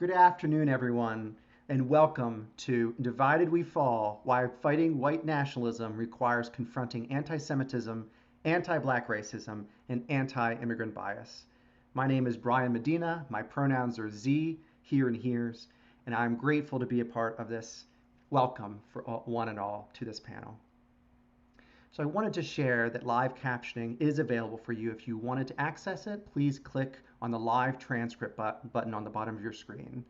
Good afternoon, everyone, and welcome to Divided We Fall, Why Fighting White Nationalism Requires Confronting Antisemitism, Anti-Black Racism, and Anti-Immigrant Bias. My name is Brian Medina. My pronouns are Z, here and heres, and I'm grateful to be a part of this. Welcome for one and all to this panel. So I wanted to share that live captioning is available for you. If you wanted to access it, please click on the live transcript button on the bottom of your screen.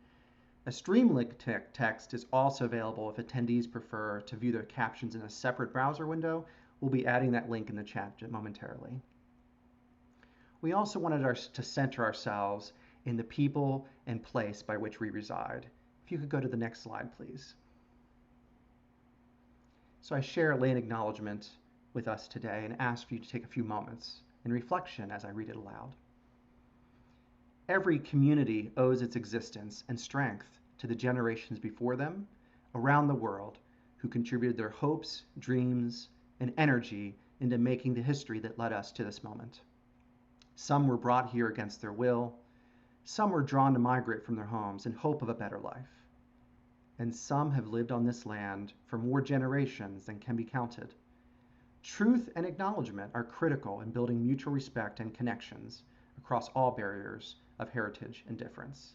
A Streamlink text is also available if attendees prefer to view the captions in a separate browser window. We'll be adding that link in the chat momentarily. We also wanted to center ourselves in the people and place by which we reside. If you could go to the next slide, please. So I share a lane acknowledgement with us today and ask for you to take a few moments in reflection as I read it aloud. Every community owes its existence and strength to the generations before them around the world who contributed their hopes, dreams, and energy into making the history that led us to this moment. Some were brought here against their will. Some were drawn to migrate from their homes in hope of a better life. And some have lived on this land for more generations than can be counted. Truth and acknowledgement are critical in building mutual respect and connections across all barriers of heritage and difference.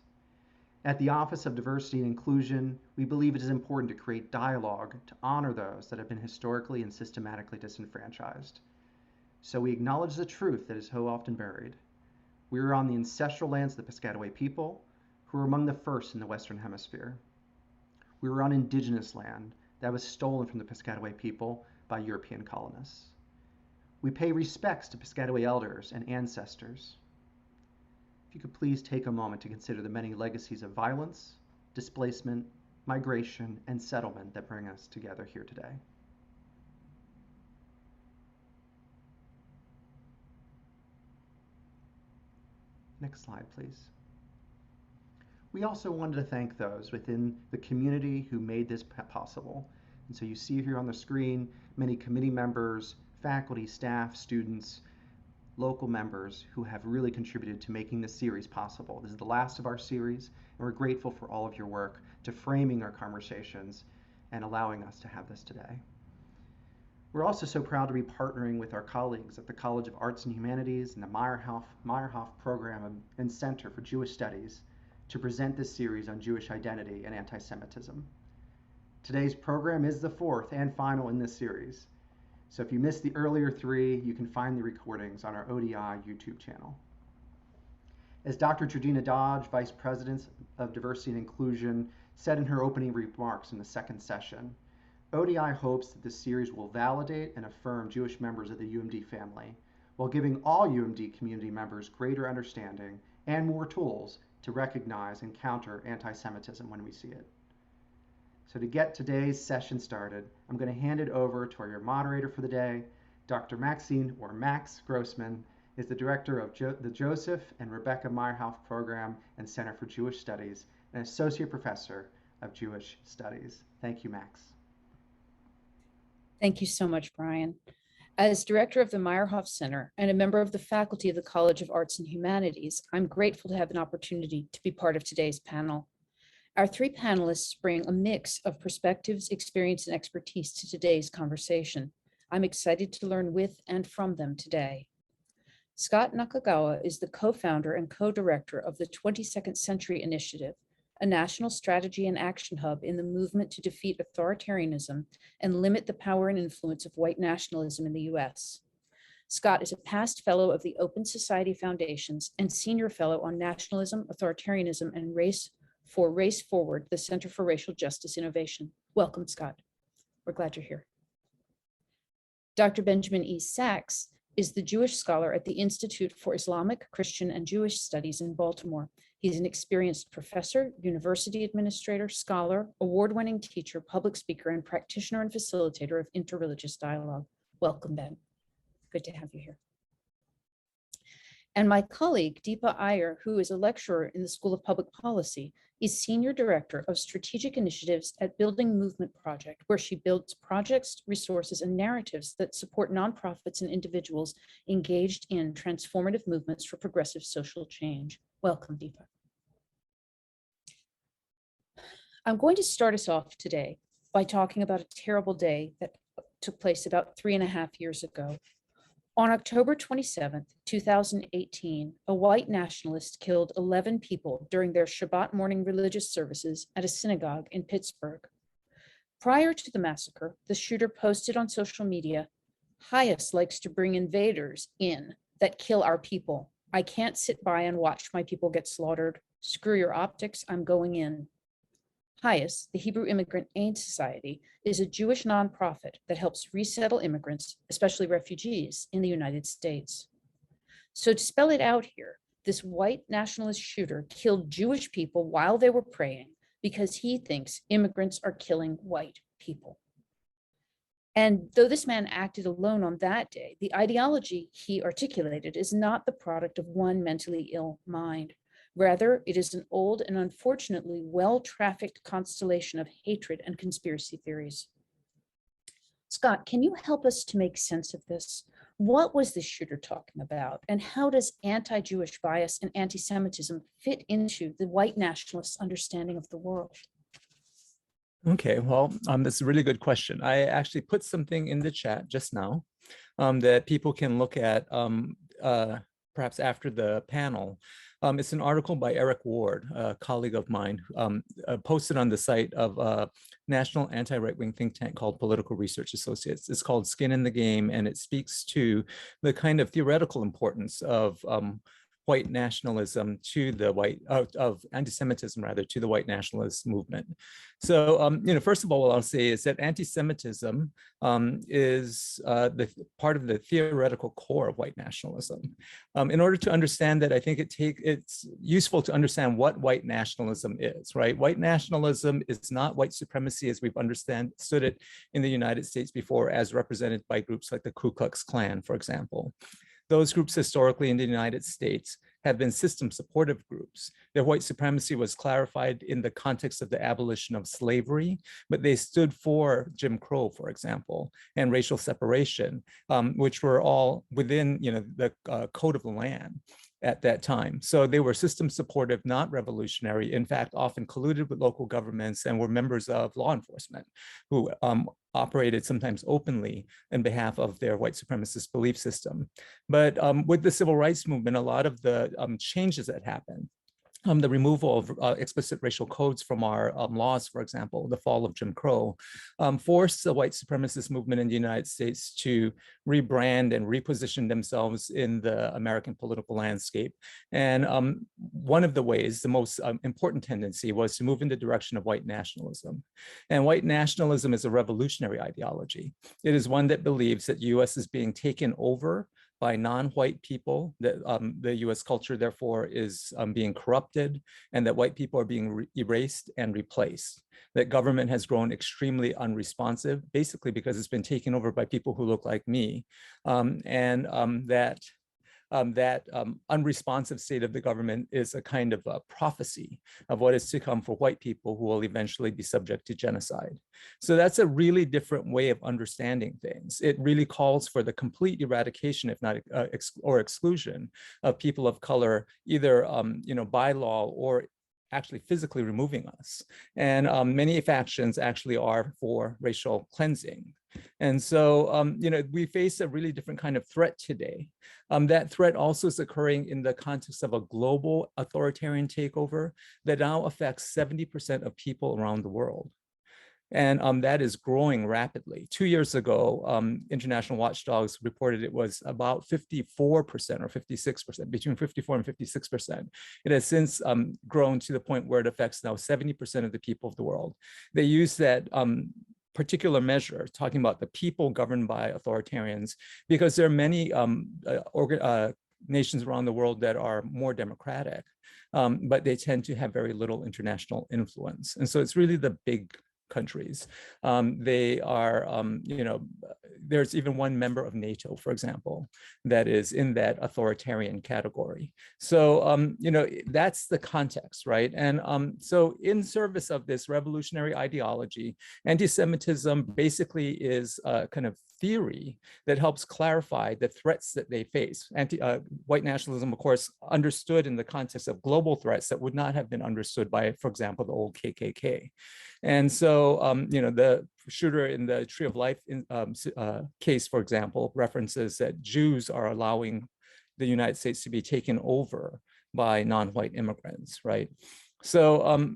At the Office of Diversity and Inclusion, we believe it is important to create dialogue to honor those that have been historically and systematically disenfranchised. So we acknowledge the truth that is so often buried. We are on the ancestral lands of the Piscataway people, who were among the first in the Western Hemisphere. We were on indigenous land that was stolen from the Piscataway people by European colonists. We pay respects to Piscataway elders and ancestors. If you could please take a moment to consider the many legacies of violence, displacement, migration, and settlement that bring us together here today. Next slide, please. We also wanted to thank those within the community who made this possible. And so you see here on the screen many committee members, faculty, staff, students, local members who have really contributed to making this series possible. This is the last of our series, and we're grateful for all of your work to framing our conversations and allowing us to have this today. We're also so proud to be partnering with our colleagues at the College of Arts and Humanities and the Meyerhoff Program and Center for Jewish Studies to present this series on Jewish identity and anti-Semitism. Today's program is the fourth and final in this series. So if you missed the earlier three, you can find the recordings on our ODI YouTube channel. As Dr. Georgina Dodge, Vice President of Diversity and Inclusion, said in her opening remarks in the second session, ODI hopes that this series will validate and affirm Jewish members of the UMD family, while giving all UMD community members greater understanding and more tools to recognize and counter anti-Semitism when we see it. So to get today's session started, I'm going to hand it over to our moderator for the day. Dr. Maxine, or Max Grossman, is the director of the Joseph and Rebecca Meyerhoff Program and Center for Jewish Studies, and Associate Professor of Jewish Studies. Thank you, Max. Thank you so much, Brian. As director of the Meyerhoff Center and a member of the faculty of the College of Arts and Humanities, I'm grateful to have an opportunity to be part of today's panel. Our three panelists bring a mix of perspectives, experience, and expertise to today's conversation. I'm excited to learn with and from them today. Scot Nakagawa is the co-founder and co-director of the 22nd Century Initiative, a national strategy and action hub in the movement to defeat authoritarianism and limit the power and influence of white nationalism in the US. Scot is a past fellow of the Open Society Foundations and senior fellow on nationalism, authoritarianism, and Race Forward, the Center for Racial Justice Innovation. Welcome, Scot. We're glad you're here. Dr. Benjamin E. Sachs is the Jewish scholar at the Institute for Islamic, Christian, and Jewish Studies in Baltimore. He's an experienced professor, university administrator, scholar, award-winning teacher, public speaker, and practitioner and facilitator of interreligious dialogue. Welcome, Ben. Good to have you here. And my colleague, Deepa Iyer, who is a lecturer in the School of Public Policy, is Senior Director of Strategic Initiatives at Building Movement Project, where she builds projects, resources, and narratives that support nonprofits and individuals engaged in transformative movements for progressive social change. Welcome, Deepa. I'm going to start us off today by talking about a terrible day that took place about 3.5 years ago. On October 27th, 2018, a white nationalist killed 11 people during their Shabbat morning religious services at a synagogue in Pittsburgh. Prior to the massacre, the shooter posted on social media, "Highest likes to bring invaders in that kill our people. I can't sit by and watch my people get slaughtered. Screw your optics, I'm going in." Highest, the Hebrew Immigrant Aid Society, is a Jewish nonprofit that helps resettle immigrants, especially refugees, in the United States. So to spell it out here, this white nationalist shooter killed Jewish people while they were praying because he thinks immigrants are killing white people. And though this man acted alone on that day, the ideology he articulated is not the product of one mentally ill mind. Rather, it is an old and unfortunately well-trafficked constellation of hatred and conspiracy theories. Scott, can you help us to make sense of this? What was this shooter talking about? And how does anti-Jewish bias and anti-Semitism fit into the white nationalists' understanding of the world? Okay, well, that's a really good question. I actually put something in the chat just now that people can look at perhaps after the panel. It's an article by Eric Ward, a colleague of mine, posted on the site of a national anti-right-wing think tank called Political Research Associates. It's called Skin in the Game, and it speaks to the kind of theoretical importance of white nationalism to the of anti-Semitism rather, to the white nationalist movement. So, first of all, what I'll say is that anti-Semitism is the part of the theoretical core of white nationalism. In order to understand that, I think it's useful to understand what white nationalism is, right? White nationalism is not white supremacy as we've understood it in the United States before, as represented by groups like the Ku Klux Klan, for example. Those groups historically in the United States have been system supportive groups. Their white supremacy was clarified in the context of the abolition of slavery, but they stood for Jim Crow, for example, and racial separation, which were all within the code of the land at that time. So they were system supportive, not revolutionary, in fact, often colluded with local governments and were members of law enforcement who operated sometimes openly in behalf of their white supremacist belief system. But with the civil rights movement, a lot of the changes that happened, the removal of explicit racial codes from our laws, for example, the fall of Jim Crow, forced the white supremacist movement in the United States to rebrand and reposition themselves in the American political landscape. And one of the ways, the most important tendency, was to move in the direction of white nationalism. And white nationalism is a revolutionary ideology. It is one that believes that the US is being taken over by non-white people, that the US culture therefore is being corrupted, and that white people are being erased and replaced. That government has grown extremely unresponsive, basically because it's been taken over by people who look like me, that unresponsive state of the government is a kind of a prophecy of what is to come for white people who will eventually be subject to genocide. So that's a really different way of understanding things. It really calls for the complete eradication, if not or exclusion, of people of color, either by law or actually physically removing us. And many factions actually are for racial cleansing. And so, we face a really different kind of threat today. That threat also is occurring in the context of a global authoritarian takeover that now affects 70% of people around the world. And that is growing rapidly. 2 years ago, international watchdogs reported it was about 54% or 56%, between 54 and 56%. It has since grown to the point where it affects now 70% of the people of the world. They use that particular measure, talking about the people governed by authoritarians, because there are many nations around the world that are more democratic, but they tend to have very little international influence. And so it's really the big countries. They are, there's even one member of NATO, for example, that is in that authoritarian category. So, that's the context, right? And so in service of this revolutionary ideology, anti-Semitism basically is a kind of theory that helps clarify the threats that they face. White nationalism, of course, understood in the context of global threats that would not have been understood by, for example, the old KKK. And so, the shooter in the Tree of Life case, for example, references that Jews are allowing the United States to be taken over by non-white immigrants, right? So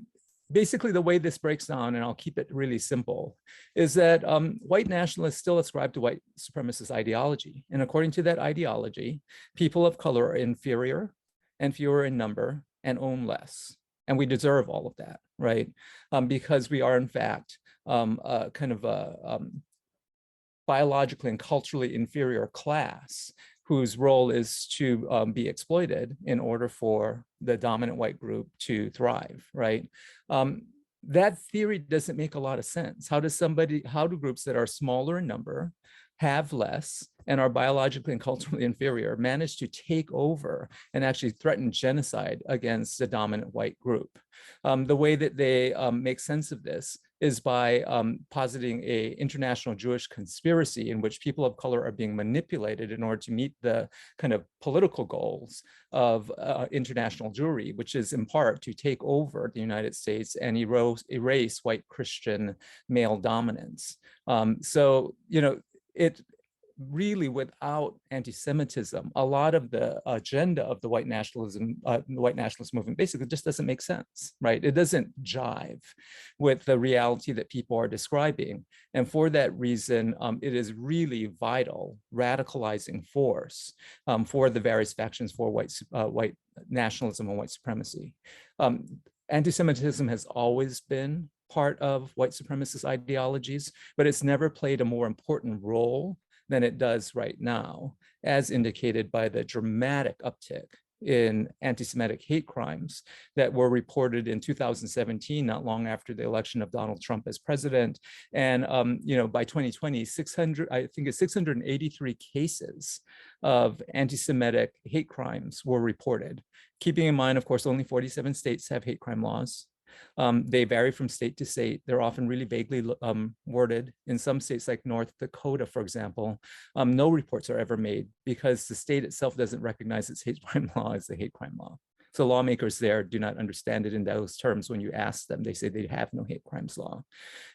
basically the way this breaks down, and I'll keep it really simple, is that white nationalists still ascribe to white supremacist ideology. And according to that ideology, people of color are inferior and fewer in number and own less. And we deserve all of that, right? Because we are in fact a kind of a biologically and culturally inferior class whose role is to be exploited in order for the dominant white group to thrive, right? That theory doesn't make a lot of sense. How do groups that are smaller in number, have less, and are biologically and culturally inferior manage to take over and actually threaten genocide against the dominant white group? The way that they make sense of this is by positing an international Jewish conspiracy in which people of color are being manipulated in order to meet the kind of political goals of international Jewry, which is in part to take over the United States and erase white Christian male dominance. So, it really, without anti-Semitism, a lot of the agenda of the white nationalist movement basically just doesn't make sense, right? It doesn't jive with the reality that people are describing. And for that reason, it is really vital, radicalizing force for the various factions for white nationalism and white supremacy. Anti-Semitism has always been part of white supremacist ideologies, but it's never played a more important role than it does right now, as indicated by the dramatic uptick in anti-Semitic hate crimes that were reported in 2017, not long after the election of Donald Trump as president. And by 2020, 683 cases of anti-Semitic hate crimes were reported. Keeping in mind, of course, only 47 states have hate crime laws. They vary from state to state. They're often really vaguely worded. In some states like North Dakota, for example, no reports are ever made because the state itself doesn't recognize its hate crime law as a hate crime law. So lawmakers there do not understand it in those terms. When you ask them, they say they have no hate crimes law.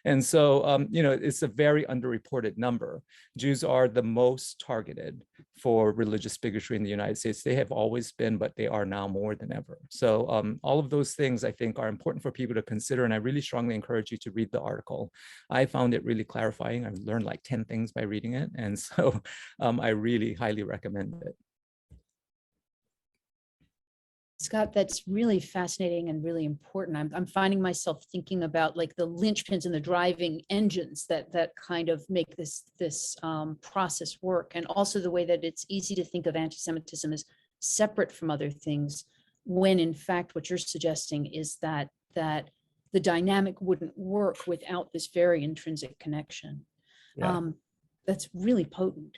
And so, it's a very underreported number. Jews are the most targeted for religious bigotry in the United States. They have always been, but they are now more than ever. So all of those things I think are important for people to consider. And I really strongly encourage you to read the article. I found it really clarifying. I learned like 10 things by reading it. And so I really highly recommend it. Scott, that's really fascinating and really important. I'm finding myself thinking about like the linchpins and the driving engines that kind of make this process work, and also the way that it's easy to think of anti-Semitism as separate from other things, when in fact what you're suggesting is that the dynamic wouldn't work without this very intrinsic connection. Yeah. That's really potent.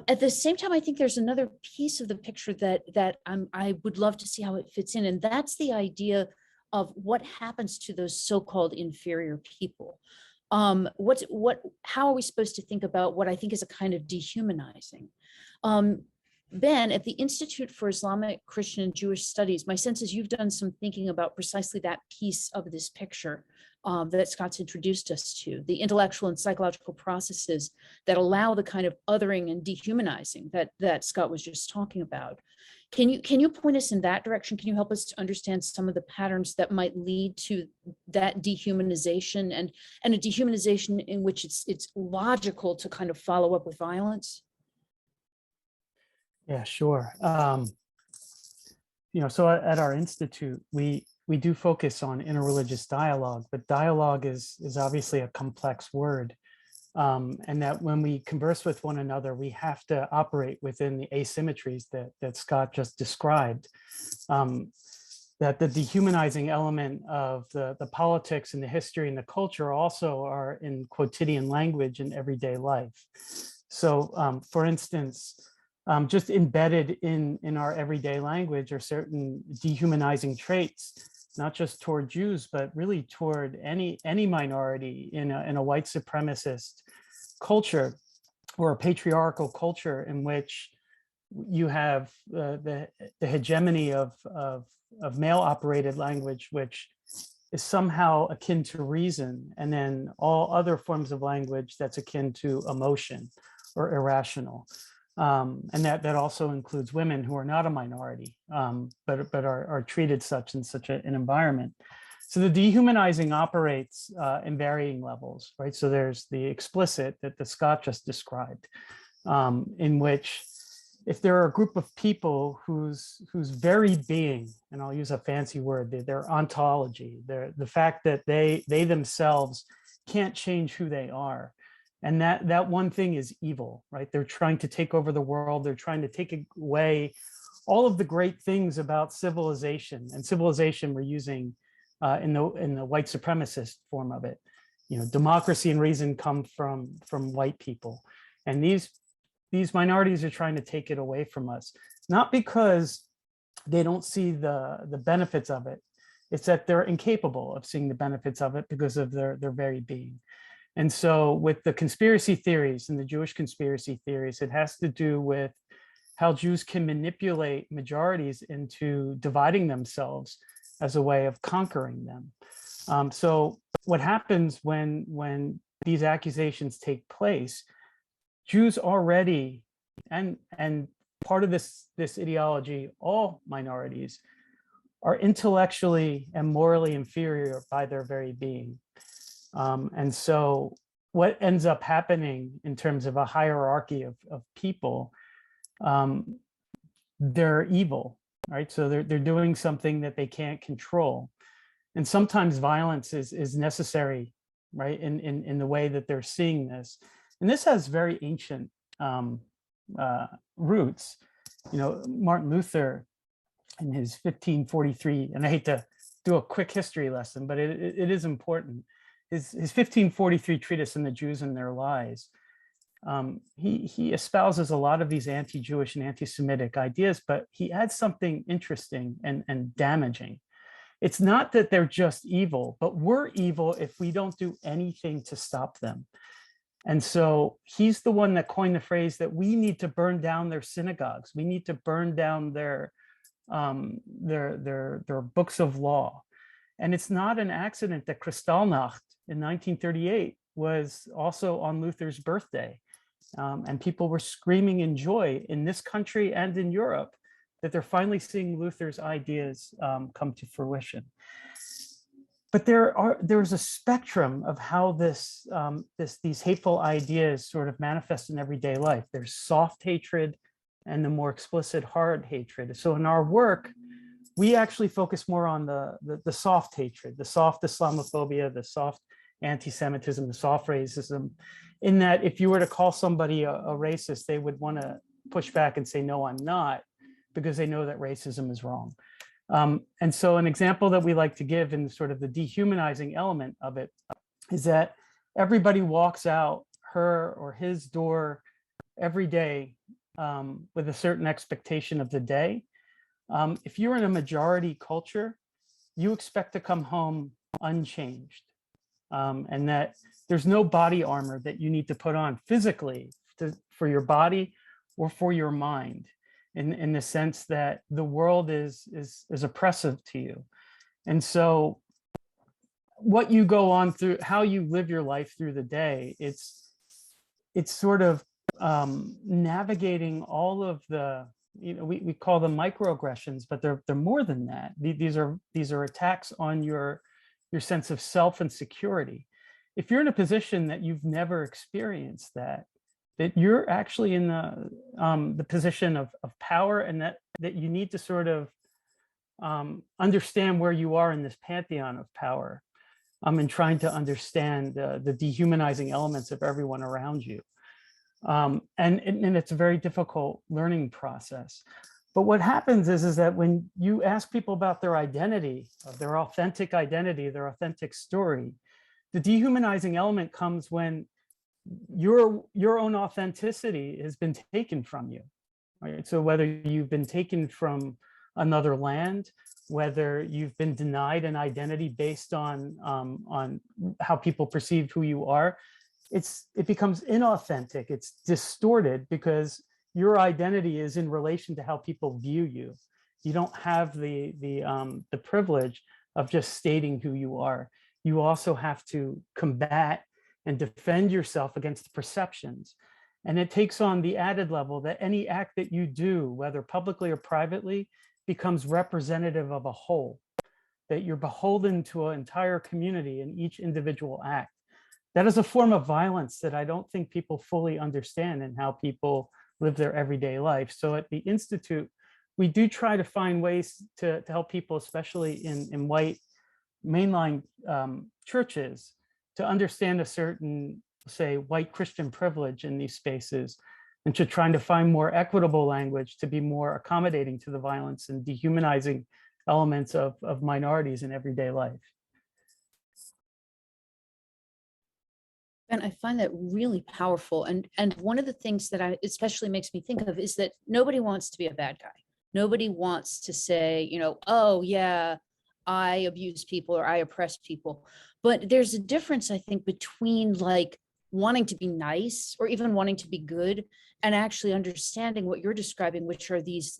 At the same time, I think there's another piece of the picture that I would love to see how it fits in, and that's the idea of what happens to those so-called inferior people. How are we supposed to think about what I think is a kind of dehumanizing? Ben, at the Institute for Islamic, Christian, and Jewish Studies, my sense is you've done some thinking about precisely that piece of this picture that Scott's introduced us to, the intellectual and psychological processes that allow the kind of othering and dehumanizing that Scott was just talking about. Can you point us in that direction? Can you help us to understand some of the patterns that might lead to that dehumanization and a dehumanization in which it's logical to kind of follow up with violence? Yeah, sure. So at our institute, we do focus on interreligious dialogue, but dialogue is obviously a complex word. And that when we converse with one another, we have to operate within the asymmetries that Scott just described. that the dehumanizing element of the politics and the history and the culture also are in quotidian language in everyday life. So for instance, just embedded in our everyday language are certain dehumanizing traits, not just toward Jews, but really toward any minority in a white supremacist culture or a patriarchal culture in which you have the hegemony of male operated language, which is somehow akin to reason, and then all other forms of language that's akin to emotion or irrational. And that also includes women who are not a minority, but are treated such in such an environment. So the dehumanizing operates in varying levels, right? So there's the explicit that the Scot just described, in which if there are a group of people whose very being, and I'll use a fancy word, their ontology, the fact that they themselves can't change who they are, and that one thing is evil, right? They're trying to take over the world. They're trying to take away all of the great things about civilization, and civilization we're using in the white supremacist form of it. You know, democracy and reason come from white people, and these minorities are trying to take it away from us, not because they don't see the benefits of it. It's that they're incapable of seeing the benefits of it because of their very being. And so with the conspiracy theories and the Jewish conspiracy theories, it has to do with how Jews can manipulate majorities into dividing themselves as a way of conquering them. So what happens when these accusations take place, Jews already, and part of this ideology, all minorities are intellectually and morally inferior by their very being. And so what ends up happening in terms of a hierarchy of people, they're evil, right? So they're doing something that they can't control. And sometimes violence is necessary, right? In the way that they're seeing this. And this has very ancient roots. You know, Martin Luther in his 1543, and I hate to do a quick history lesson, but it is important. His 1543 treatise on the Jews and their lies, he espouses a lot of these anti-Jewish and anti-Semitic ideas, but he adds something interesting and damaging. It's not that they're just evil, but we're evil if we don't do anything to stop them. And so he's the one that coined the phrase that we need to burn down their synagogues. We need to burn down their books of law. And it's not an accident that Kristallnacht in 1938 was also on Luther's birthday. And people were screaming in joy in this country and in Europe that they're finally seeing Luther's ideas come to fruition. But there's a spectrum of how these hateful ideas sort of manifest in everyday life. There's soft hatred and the more explicit hard hatred. So in our work, we actually focus more on the soft hatred, the soft Islamophobia, the soft anti-Semitism, the soft racism, in that if you were to call somebody a racist, they would want to push back and say, no, I'm not, because they know that racism is wrong. And so an example that we like to give in sort of the dehumanizing element of it is that everybody walks out her or his door every day with a certain expectation of the day. If you're in a majority culture, you expect to come home unchanged, and that there's no body armor that you need to put on physically for your body or for your mind, in the sense that the world is oppressive to you. And so what you go on through, how you live your life through the day, it's sort of navigating all of the, we call them microaggressions, but they're more than that. These are attacks on your sense of self and security. If you're in a position that you've never experienced that you're actually in the position of power, and that you need to sort of understand where you are in this pantheon of power, and trying to understand the dehumanizing elements of everyone around you. And it's a very difficult learning process. But what happens is that when you ask people about their identity, their authentic identity, their authentic story, the dehumanizing element comes when your own authenticity has been taken from you, right? So whether you've been taken from another land, whether you've been denied an identity based on how people perceive who you are, it becomes inauthentic, it's distorted because your identity is in relation to how people view you. You don't have the privilege of just stating who you are. You also have to combat and defend yourself against the perceptions. And it takes on the added level that any act that you do, whether publicly or privately, becomes representative of a whole, that you're beholden to an entire community in each individual act. That is a form of violence that I don't think people fully understand in how people live their everyday life. So at the Institute, we do try to find ways to help people, especially in white mainline churches, to understand a certain, say, white Christian privilege in these spaces, and to trying to find more equitable language to be more accommodating to the violence and dehumanizing elements of minorities in everyday life. And I find that really powerful. And one of the things that especially makes me think of is that nobody wants to be a bad guy. Nobody wants to say, oh yeah, I abuse people or I oppress people. But there's a difference, I think, between like wanting to be nice or even wanting to be good and actually understanding what you're describing, which are these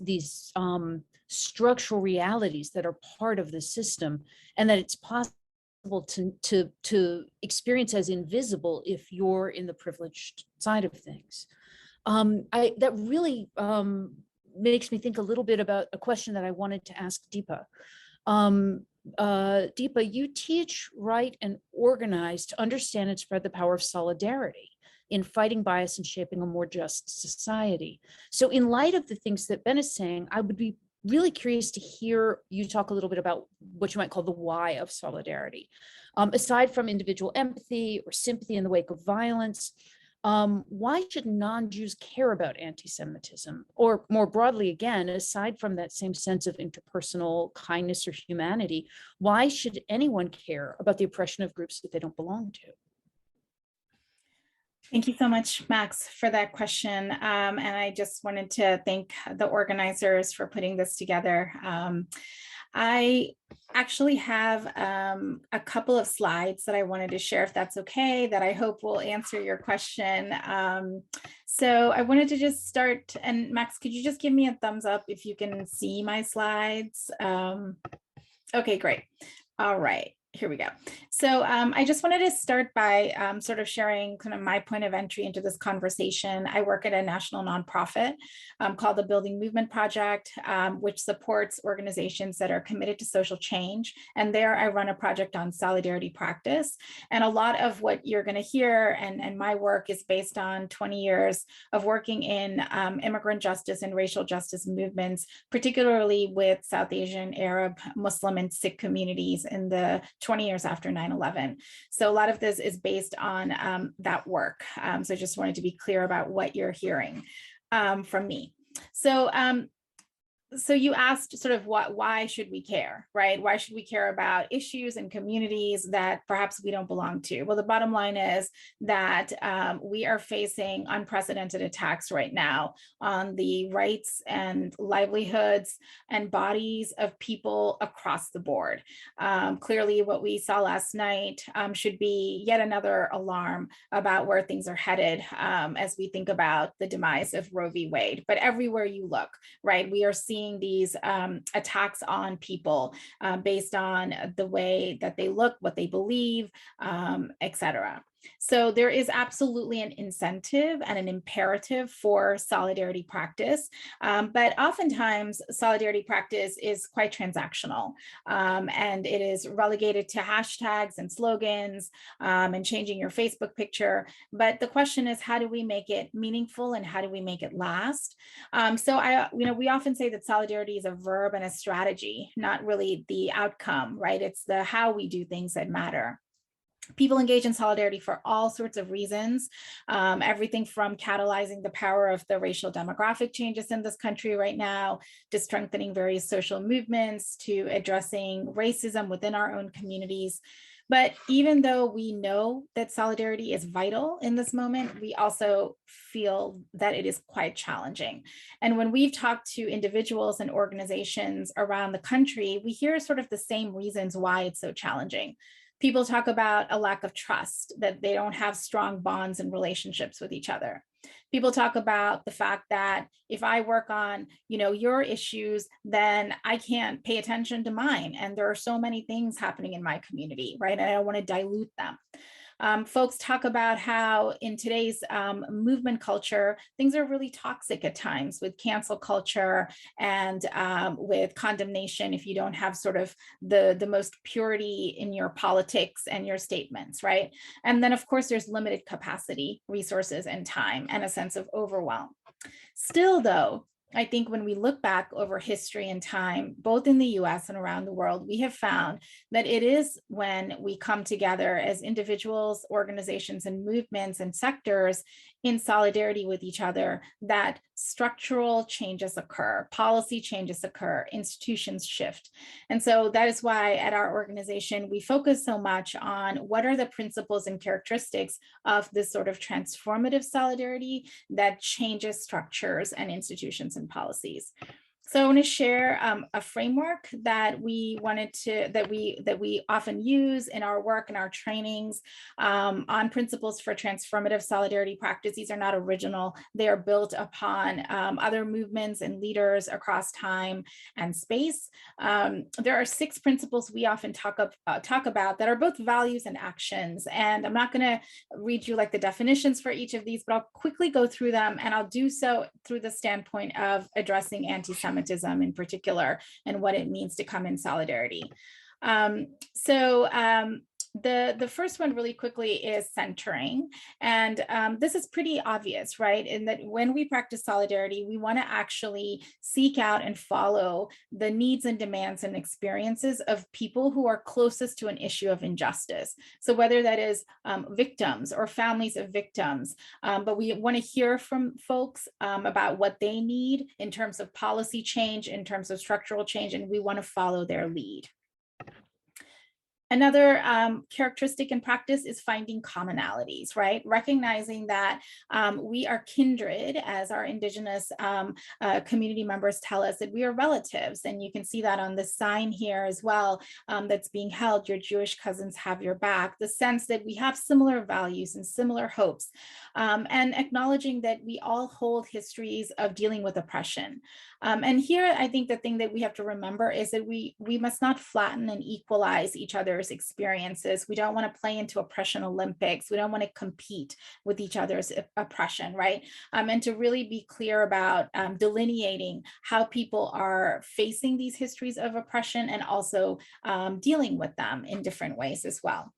structural realities that are part of the system, and that it's possible to experience as invisible if you're in the privileged side of things. That really makes me think a little bit about a question that I wanted to ask Deepa. Deepa, you teach, write, and organize to understand and spread the power of solidarity in fighting bias and shaping a more just society. So in light of the things that Ben is saying, I would be really curious to hear you talk a little bit about what you might call the why of solidarity. Aside from individual empathy or sympathy in the wake of violence, why should non-Jews care about anti-Semitism? Or more broadly, again, aside from that same sense of interpersonal kindness or humanity, why should anyone care about the oppression of groups that they don't belong to? Thank you so much, Max, for that question. And I just wanted to thank the organizers for putting this together. I actually have a couple of slides that I wanted to share, if that's okay, that I hope will answer your question. So I wanted to just start, and Max, could you just give me a thumbs up if you can see my slides? Okay, great. All right. Here we go. So I just wanted to start by sort of sharing kind of my point of entry into this conversation. I work at a national nonprofit called the Building Movement Project, which supports organizations that are committed to social change. And there I run a project on solidarity practice. And a lot of what you're going to hear and my work is based on 20 years of working in immigrant justice and racial justice movements, particularly with South Asian, Arab, Muslim, and Sikh communities in the 20 years after 9/11. So a lot of this is based on that work. So I just wanted to be clear about what you're hearing from me. So you asked sort of why should we care, right? Why should we care about issues and communities that perhaps we don't belong to? Well, the bottom line is that we are facing unprecedented attacks right now on the rights and livelihoods and bodies of people across the board. Clearly, what we saw last night should be yet another alarm about where things are headed as we think about the demise of Roe v. Wade. But everywhere you look, right, we are seeing these attacks on people based on the way that they look, what they believe, etc. So there is absolutely an incentive and an imperative for solidarity practice, but oftentimes solidarity practice is quite transactional, and it is relegated to hashtags and slogans and changing your Facebook picture. But the question is, how do we make it meaningful and how do we make it last? We often say that solidarity is a verb and a strategy, not really the outcome, right? It's the how we do things that matter. People engage in solidarity for all sorts of reasons, everything from catalyzing the power of the racial demographic changes in this country right now, to strengthening various social movements, to addressing racism within our own communities. But even though we know that solidarity is vital in this moment, we also feel that it is quite challenging. And when we've talked to individuals and organizations around the country, we hear sort of the same reasons why it's so challenging. People talk about a lack of trust, that they don't have strong bonds and relationships with each other. People talk about the fact that if I work on, your issues, then I can't pay attention to mine. And there are so many things happening in my community, right? And I don't want to dilute them. Folks talk about how in today's movement culture, things are really toxic at times, with cancel culture and with condemnation if you don't have sort of the most purity in your politics and your statements, right? And then of course there's limited capacity, resources, and time, and a sense of overwhelm. Still though, I think when we look back over history and time, both in the US and around the world, we have found that it is when we come together as individuals, organizations, and movements and sectors in solidarity with each other that structural changes occur, policy changes occur, institutions shift. And so that is why at our organization, we focus so much on what are the principles and characteristics of this sort of transformative solidarity that changes structures and institutions and policies. So I want to share a framework that we often use in our work and our trainings on principles for transformative solidarity practice. These are not original. They are built upon other movements and leaders across time and space. There are 6 principles we often talk about that are both values and actions. And I'm not going to read you like the definitions for each of these, but I'll quickly go through them, and I'll do so through the standpoint of addressing antisemitism in particular and what it means to come in solidarity. The first one really quickly is centering. And this is pretty obvious, right? In that when we practice solidarity, we want to actually seek out and follow the needs and demands and experiences of people who are closest to an issue of injustice. So whether that is victims or families of victims, but we want to hear from folks about what they need in terms of policy change, in terms of structural change, and we want to follow their lead. Another characteristic in practice is finding commonalities, right? Recognizing that we are kindred, as our Indigenous community members tell us, that we are relatives. And you can see that on the sign here as well that's being held, your Jewish cousins have your back, the sense that we have similar values and similar hopes, and acknowledging that we all hold histories of dealing with oppression. And here, I think the thing that we have to remember is that we must not flatten and equalize each other's experiences. We don't want to play into oppression Olympics. We don't want to compete with each other's oppression, right? And to really be clear about delineating how people are facing these histories of oppression and also dealing with them in different ways as well.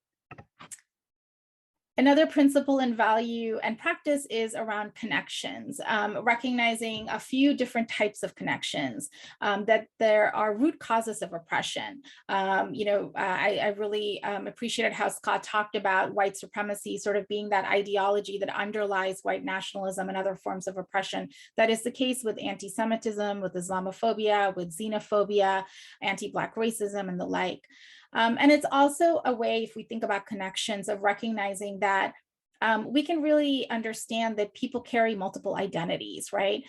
Another principle and value and practice is around connections, recognizing a few different types of connections, that there are root causes of oppression. I really appreciated how Scott talked about white supremacy sort of being that ideology that underlies white nationalism and other forms of oppression. That is the case with anti-Semitism, with Islamophobia, with xenophobia, anti-Black racism, and the like. And it's also a way, if we think about connections, of recognizing that we can really understand that people carry multiple identities, right?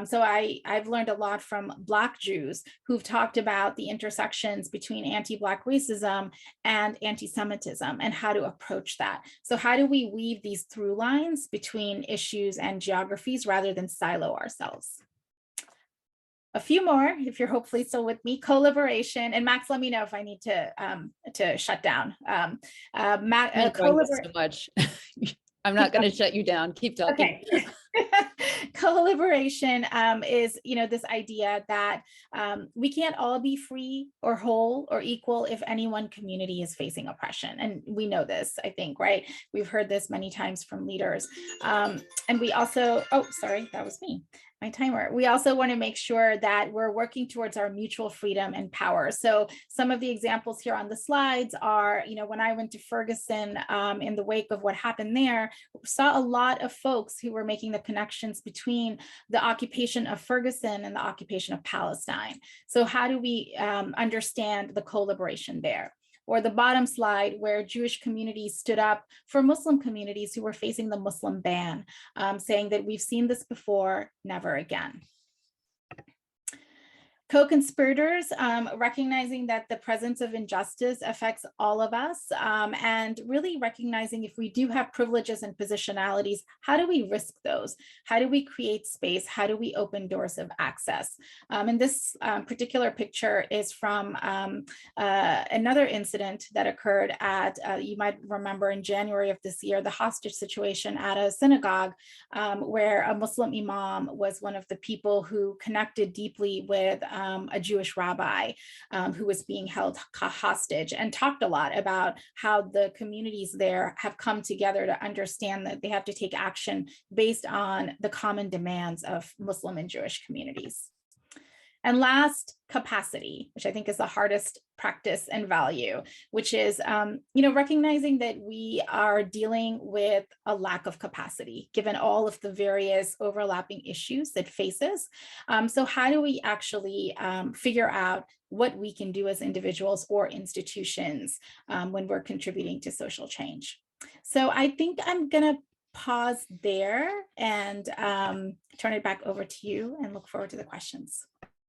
So I've learned a lot from Black Jews who've talked about the intersections between anti-Black racism and anti-Semitism and how to approach that. So how do we weave these through lines between issues and geographies rather than silo ourselves? A few more, if you're hopefully still with me. Coliberation, and Max, let me know if I need to shut down. So much. I'm not going to shut you down. Keep talking. Okay. Coliberation is, this idea that we can't all be free or whole or equal if any one community is facing oppression. And we know this, I think, right? We've heard this many times from leaders. And we also, oh, sorry, that was me. My timer. We also want to make sure that we're working towards our mutual freedom and power. So some of the examples here on the slides are, when I went to Ferguson in the wake of what happened there, saw a lot of folks who were making the connections between the occupation of Ferguson and the occupation of Palestine. So how do we understand the coliberation there? Or the bottom slide, where Jewish communities stood up for Muslim communities who were facing the Muslim ban, saying that we've seen this before, never again. Co-conspirators, recognizing that the presence of injustice affects all of us, and really recognizing if we do have privileges and positionalities, how do we risk those? How do we create space? How do we open doors of access? And this particular picture is from another incident that occurred at, you might remember in January of this year, the hostage situation at a synagogue, where a Muslim imam was one of the people who connected deeply with a Jewish rabbi who was being held hostage, and talked a lot about how the communities there have come together to understand that they have to take action based on the common demands of Muslim and Jewish communities. And last, capacity, which I think is the hardest practice and value, which is, recognizing that we are dealing with a lack of capacity, given all of the various overlapping issues that faces. So how do we actually figure out what we can do as individuals or institutions when we're contributing to social change? So I think I'm gonna pause there and turn it back over to you and look forward to the questions.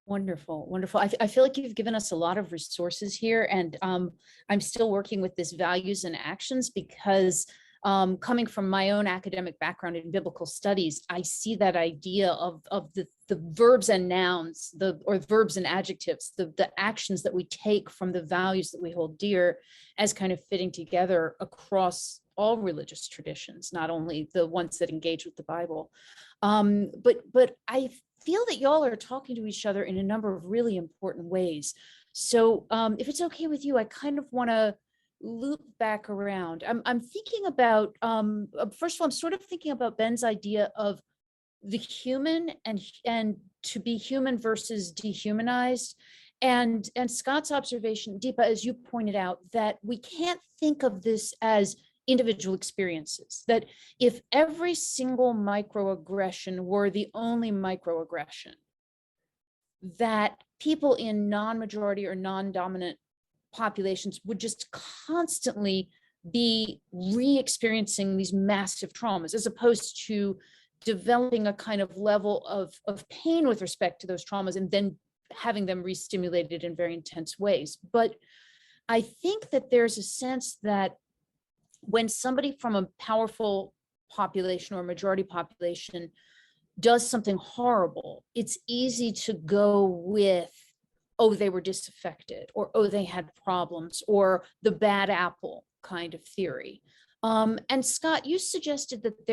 Wonderful, wonderful. I feel like you've given us a lot of resources here, and I'm still working with this values and actions because coming from my own academic background in biblical studies, I see that idea of the verbs and nouns, or verbs and adjectives, the actions that we take from the values that we hold dear as kind of fitting together across all religious traditions, not only the ones that engage with the Bible. But I feel that y'all are talking to each other in a number of really important ways. So if it's okay with you, I kind of want to loop back around. I'm thinking about, first of all, I'm sort of thinking about Ben's idea of the human and to be human versus dehumanized. And Scott's observation, Deepa, as you pointed out, that we can't think of this as individual experiences, that if every single microaggression were the only microaggression, that people in non-majority or non-dominant populations would just constantly be re-experiencing these massive traumas, as opposed to developing a kind of level of pain with respect to those traumas and then having them re-stimulated in very intense ways. But I think that there's a sense that when somebody from a powerful population or majority population does something horrible, it's easy to go with, oh, they were disaffected, or oh, they had problems, or the bad apple kind of theory. And Scott, you suggested that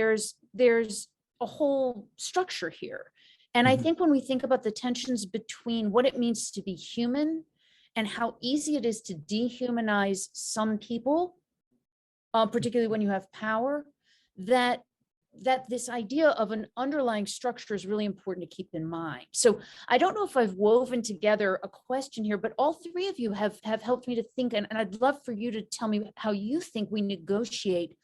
there's a whole structure here. And I think when we think about the tensions between what it means to be human and how easy it is to dehumanize some people, particularly when you have power, that this idea of an underlying structure is really important to keep in mind. So I don't know if I've woven together a question here, but all three of you have helped me to think, and I'd love for you to tell me how you think we negotiate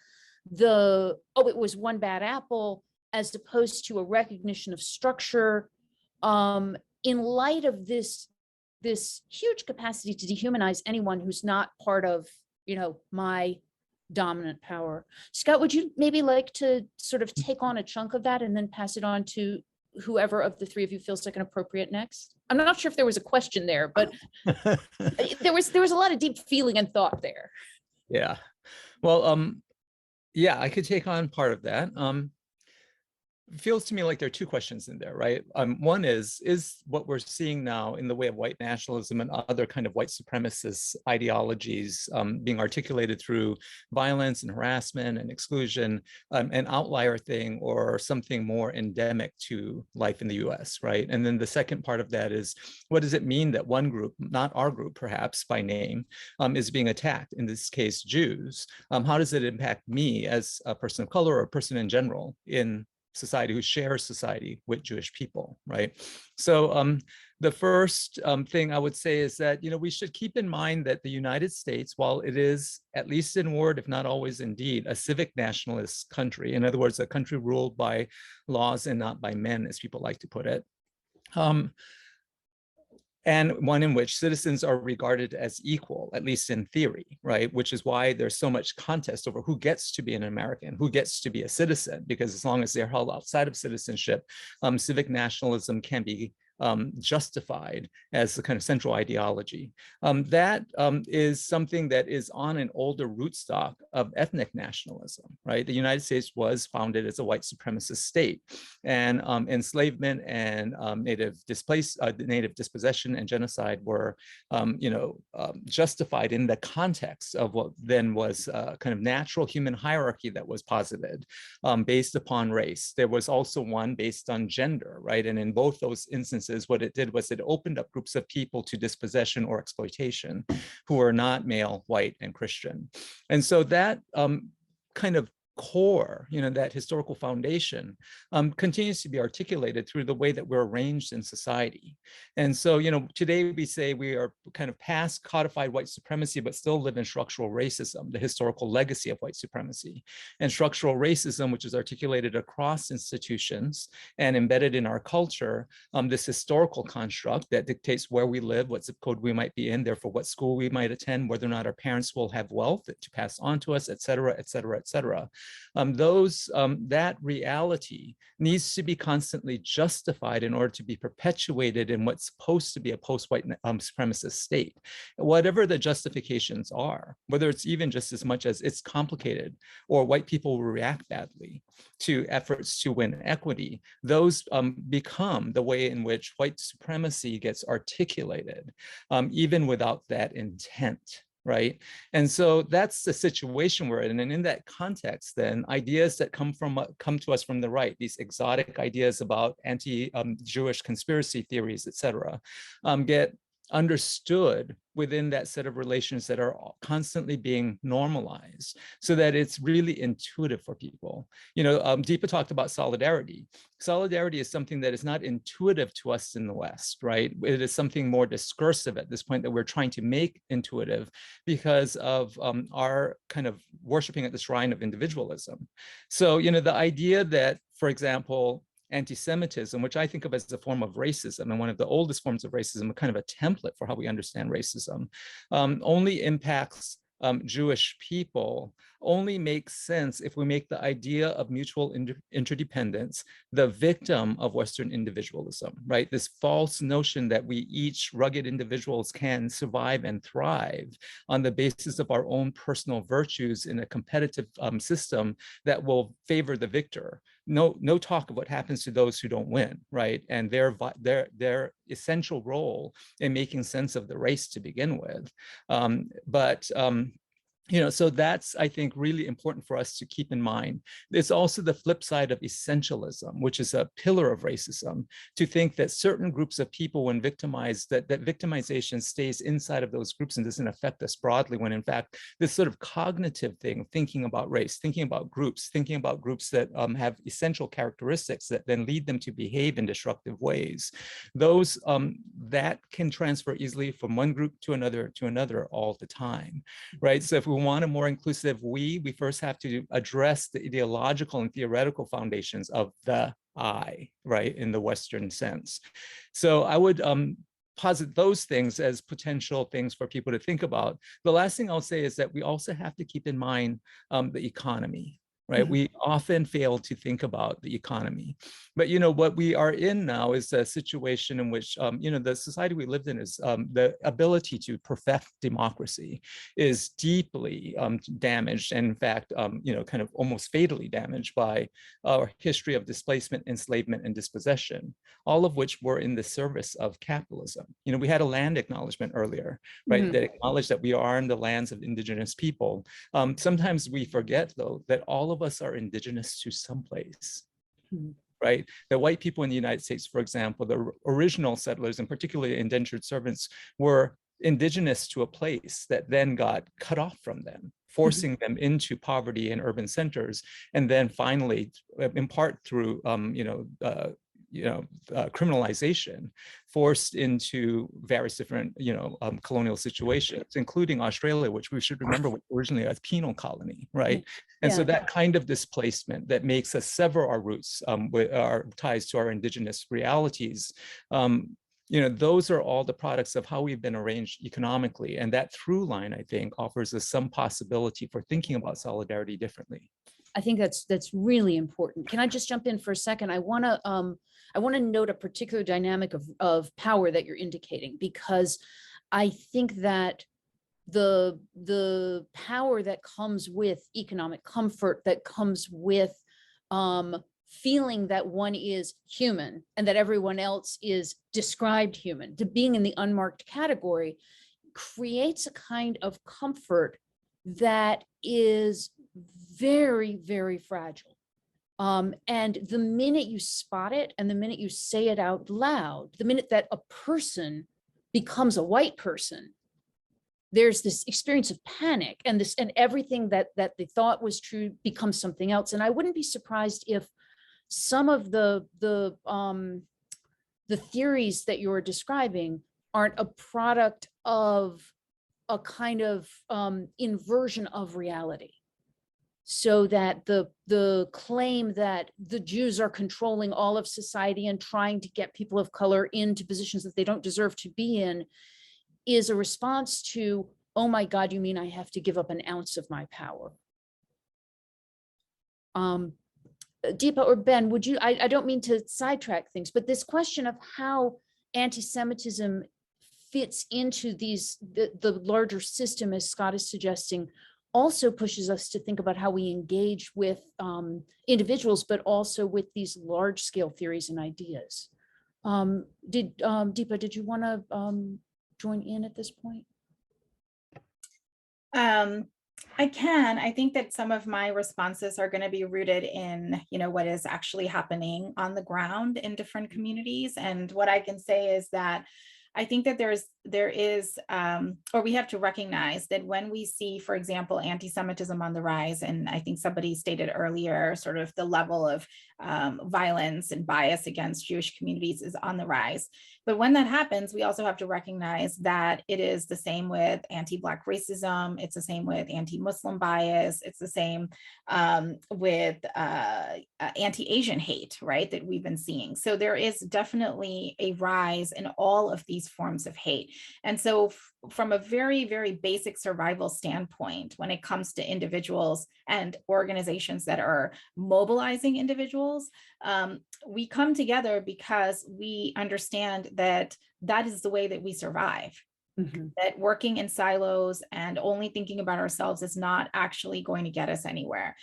it was one bad apple, as opposed to a recognition of structure, in light of this huge capacity to dehumanize anyone who's not part of, my dominant power. Scott, would you maybe like to sort of take on a chunk of that and then pass it on to whoever of the three of you feels like an appropriate next? I'm not sure if there was a question there, but there was a lot of deep feeling and thought there. Yeah. Well, yeah, I could take on part of that. feels to me like there are two questions in there, right? One is what we're seeing now in the way of white nationalism and other kind of white supremacist ideologies being articulated through violence and harassment and exclusion, an outlier thing or something more endemic to life in the US, right? And then the second part of that is, what does it mean that one group, not our group perhaps by name, is being attacked, in this case, Jews? How does it impact me as a person of color or a person in general in society who shares society with Jewish people, right? So the first thing I would say is that, you know, we should keep in mind that the United States, while it is, at least in word, if not always in deed, a civic nationalist country, in other words, a country ruled by laws and not by men, as people like to put it, and one in which citizens are regarded as equal, at least in theory, right? Which is why there's so much contest over who gets to be an American, who gets to be a citizen, because as long as they're held outside of citizenship, civic nationalism can be justified as the kind of central ideology. That is something that is on an older rootstock of ethnic nationalism, right? The United States was founded as a white supremacist state, and enslavement and native dispossession and genocide were, justified in the context of what then was kind of natural human hierarchy that was posited based upon race. There was also one based on gender, right? And in both those instances, what it did was it opened up groups of people to dispossession or exploitation who are not male, white, and Christian. And so that kind of core, that historical foundation continues to be articulated through the way that we're arranged in society. And so, today we say we are kind of past codified white supremacy, but still live in structural racism, the historical legacy of white supremacy. And structural racism, which is articulated across institutions and embedded in our culture, this historical construct that dictates where we live, what zip code we might be in, therefore what school we might attend, whether or not our parents will have wealth to pass on to us, et cetera, et cetera, et cetera. That reality needs to be constantly justified in order to be perpetuated in what's supposed to be a post-white supremacist state. Whatever the justifications are, whether it's even just as much as it's complicated or white people will react badly to efforts to win equity, those become the way in which white supremacy gets articulated, even without that intent. Right. And so that's the situation we're in. And in that context, then ideas that come to us from the right, these exotic ideas about anti-Jewish conspiracy theories, et cetera, get understood within that set of relations that are constantly being normalized so that it's really intuitive for people. Deepa talked about solidarity. Solidarity is something that is not intuitive to us in the West, right? It is something more discursive at this point that we're trying to make intuitive because of our kind of worshiping at the shrine of individualism. So, the idea that, for example, anti-Semitism, which I think of as a form of racism and one of the oldest forms of racism, a kind of a template for how we understand racism, only impacts Jewish people, only makes sense if we make the idea of mutual interdependence the victim of Western individualism, right? This false notion that we each rugged individuals can survive and thrive on the basis of our own personal virtues in a competitive system that will favor the victor. No talk of what happens to those who don't win, right? And their essential role in making sense of the race to begin with. So that's, I think, really important for us to keep in mind. There's also the flip side of essentialism, which is a pillar of racism, to think that certain groups of people, when victimized, that victimization stays inside of those groups and doesn't affect us broadly, when in fact, this sort of cognitive thing of thinking about race, thinking about groups that have essential characteristics that then lead them to behave in destructive ways, those that can transfer easily from one group to another all the time, right? So if we want a more inclusive we first have to address the ideological and theoretical foundations of the I, right, in the Western sense. So I would posit those things as potential things for people to think about. The last thing I'll say is that we also have to keep in mind the economy, right? We often fail to think about the economy. But, what we are in now is a situation in which, the society we lived in is the ability to perfect democracy is deeply damaged, and in fact, kind of almost fatally damaged by our history of displacement, enslavement, and dispossession, all of which were in the service of capitalism. We had a land acknowledgement earlier, right, that acknowledged that we are in the lands of indigenous people. Sometimes we forget, though, that all of us are indigenous to someplace. Right? The white people in the United States, for example, the original settlers, and particularly indentured servants, were indigenous to a place that then got cut off from them, forcing them into poverty in urban centers, and then finally, in part through criminalization, forced into various different colonial situations, including Australia, which we should remember was originally a penal colony, right? And so that kind of displacement that makes us sever our roots with our ties to our indigenous realities, those are all the products of how we've been arranged economically. And that through line, I think, offers us some possibility for thinking about solidarity differently. I think that's really important. Can I just jump in for a second? I want to note a particular dynamic of power that you're indicating, because I think that the power that comes with economic comfort, that comes with feeling that one is human and that everyone else is described human, to being in the unmarked category, creates a kind of comfort that is very, very fragile. And the minute you spot it, and the minute you say it out loud, the minute that a person becomes a white person, there's this experience of panic, and everything that they thought was true becomes something else. And I wouldn't be surprised if some of the theories that you're describing aren't a product of a kind of inversion of reality. So that the claim that the Jews are controlling all of society and trying to get people of color into positions that they don't deserve to be in is a response to, oh my God, you mean I have to give up an ounce of my power? Deepa or Ben, would you, I don't mean to sidetrack things, but this question of how anti-Semitism fits into the larger system, as Scott is suggesting, also pushes us to think about how we engage with individuals, but also with these large scale theories and ideas. Deepa, did you want to join in at this point? I can. I think that some of my responses are going to be rooted in, what is actually happening on the ground in different communities. And what I can say is that I think that there is, or we have to recognize that when we see, for example, anti-Semitism on the rise, and I think somebody stated earlier, sort of the level of violence and bias against Jewish communities is on the rise. But when that happens, we also have to recognize that it is the same with anti-Black racism. It's the same with anti-Muslim bias. It's the same with anti-Asian hate, right, that we've been seeing. So there is definitely a rise in all of these forms of hate. And so from a very, very basic survival standpoint, when it comes to individuals and organizations that are mobilizing individuals, we come together because we understand that that is the way that we survive. That working in silos and only thinking about ourselves is not actually going to get us anywhere.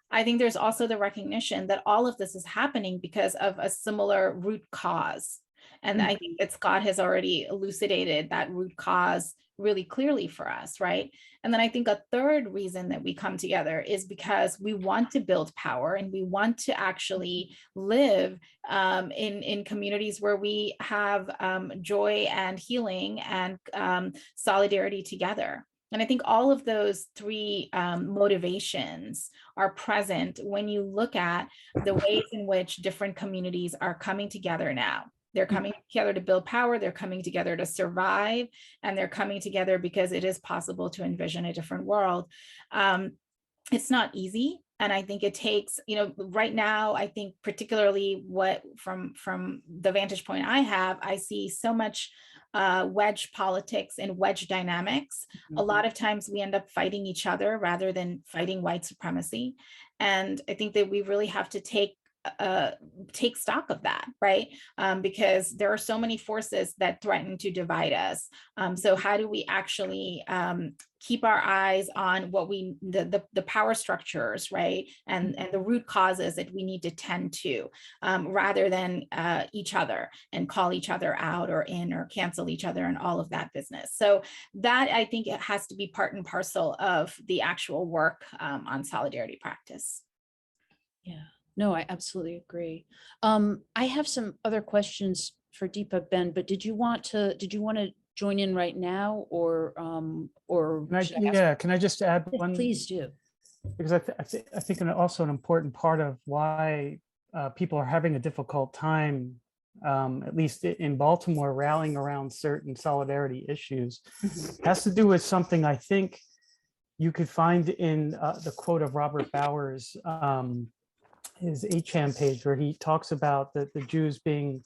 I think there's also the recognition that all of this is happening because of a similar root cause. And I think that Scott has already elucidated that root cause really clearly for us, right? And then I think a third reason that we come together is because we want to build power, and we want to actually live in communities where we have joy and healing and solidarity together. And I think all of those three motivations are present when you look at the ways in which different communities are coming together now. They're coming together to build power, they're coming together to survive, and they're coming together because it is possible to envision a different world. It's not easy. And I think it takes, right now, I think particularly what from the vantage point I have, I see so much wedge politics and wedge dynamics, a lot of times we end up fighting each other rather than fighting white supremacy. And I think that we really have to take stock of that, right? Because there are so many forces that threaten to divide us. So how do we actually keep our eyes on what the power structures, right? And the root causes that we need to tend to, rather than each other and call each other out or in or cancel each other and all of that business. So that, I think, it has to be part and parcel of the actual work on solidarity practice. Yeah. No, I absolutely agree. I have some other questions for Deepa, Ben, but did you want to join in right now, or Can I just add one? Please do. Because I think also an important part of why people are having a difficult time, at least in Baltimore, rallying around certain solidarity issues, has to do with something I think you could find in the quote of Robert Bowers, his 8chan page, where he talks about the Jews being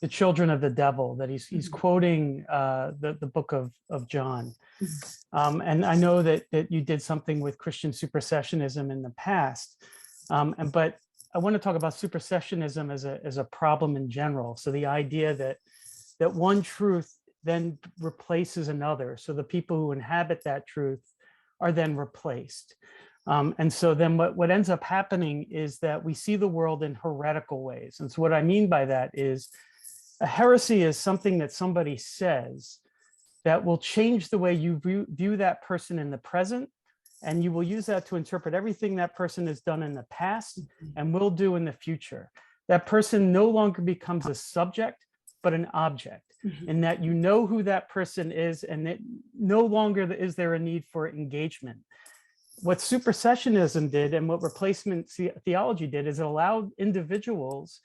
the children of the devil, that he's quoting the book of John. And I know that you did something with Christian supersessionism in the past, but I want to talk about supersessionism as a problem in general. So the idea that one truth then replaces another. So the people who inhabit that truth are then replaced. And so then what ends up happening is that we see the world in heretical ways. And so what I mean by that is a heresy is something that somebody says that will change the way you view that person in the present, and you will use that to interpret everything that person has done in the past and will do in the future. That person no longer becomes a subject, but an object, in that you know who that person is, and it no longer is there a need for engagement. What supersessionism did and what replacement theology did is it allowed individuals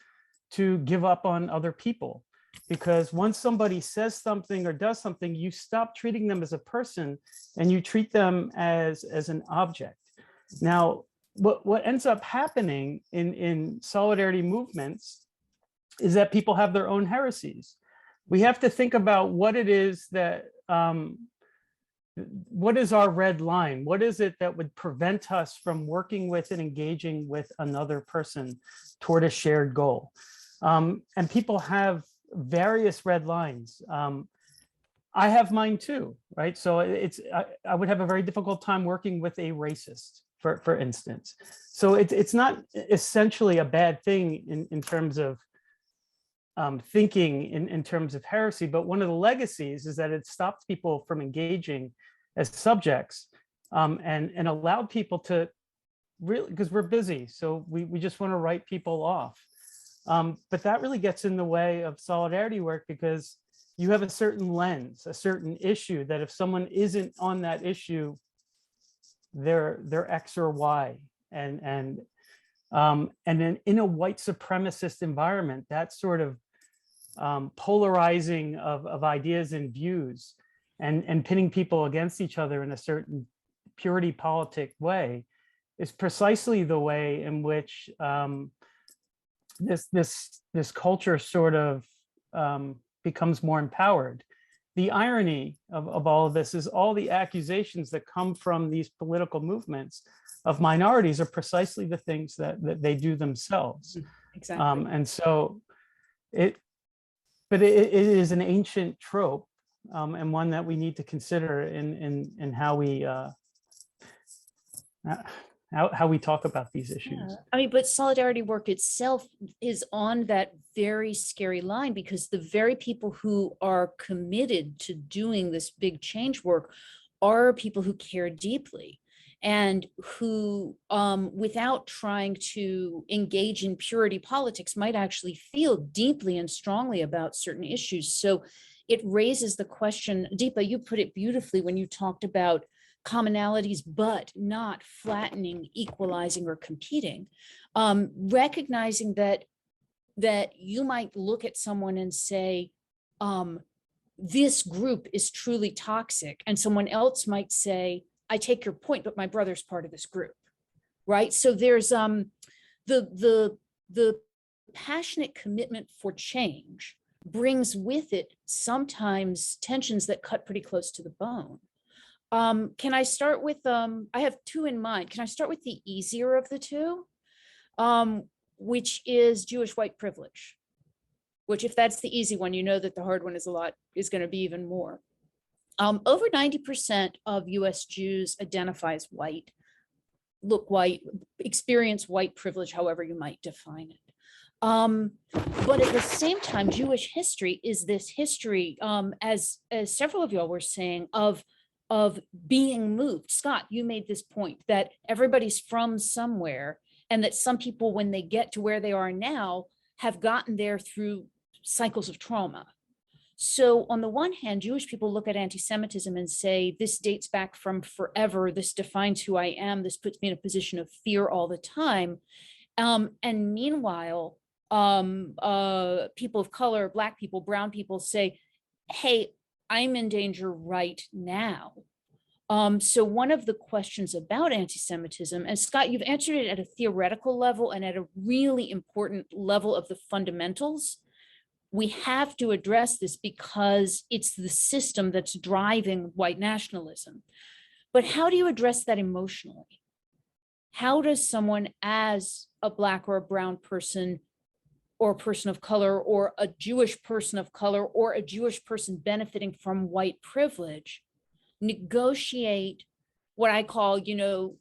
to give up on other people. Because once somebody says something or does something, you stop treating them as a person and you treat them as an object. Now, what ends up happening in solidarity movements is that people have their own heresies. We have to think about what it is that, what is our red line? What is it that would prevent us from working with and engaging with another person toward a shared goal? And people have various red lines. I have mine too, right? So I would have a very difficult time working with a racist, for instance. So it's not essentially a bad thing in terms of thinking in terms of heresy, but one of the legacies is that it stopped people from engaging as subjects, and allowed people to really, because we're busy, so we just want to write people off. But that really gets in the way of solidarity work, because you have a certain lens, a certain issue, that if someone isn't on that issue, they're X or Y. And then in a white supremacist environment, that sort of polarizing of ideas and views and pitting people against each other in a certain purity politic way is precisely the way in which this culture sort of becomes more empowered. The irony of all of this is all the accusations that come from these political movements of minorities are precisely the things that they do themselves. Exactly. And so it is an ancient trope, and one that we need to consider in how we talk about these issues. Yeah. I mean, but solidarity work itself is on that very scary line, because the very people who are committed to doing this big change work are people who care deeply and who, without trying to engage in purity politics, might actually feel deeply and strongly about certain issues. So it raises the question, Deepa, you put it beautifully when you talked about commonalities, but not flattening, equalizing, or competing. Recognizing that you might look at someone and say, this group is truly toxic, and someone else might say, I take your point, but my brother's part of this group, right? So there's the passionate commitment for change brings with it sometimes tensions that cut pretty close to the bone. Can I start with, I have two in mind. Can I start with the easier of the two, which is Jewish white privilege, which if that's the easy one, you know that the hard one is going to be even more. Over 90% of US Jews identify as white, look white, experience white privilege, however you might define it. But at the same time, Jewish history is this history, as several of y'all were saying, of being moved. Scott, you made this point that everybody's from somewhere, and that some people, when they get to where they are now, have gotten there through cycles of trauma. So on the one hand, Jewish people look at anti-Semitism and say, this dates back from forever, this defines who I am, this puts me in a position of fear all the time. And meanwhile, people of color, Black people, brown people say, hey, I'm in danger right now. So one of the questions about anti-Semitism, and Scott, you've answered it at a theoretical level and at a really important level of the fundamentals. We have to address this because it's the system that's driving white nationalism. But how do you address that emotionally? How does someone, as a Black or a brown person or a person of color or a Jewish person of color or a Jewish person benefiting from white privilege, negotiate what I call,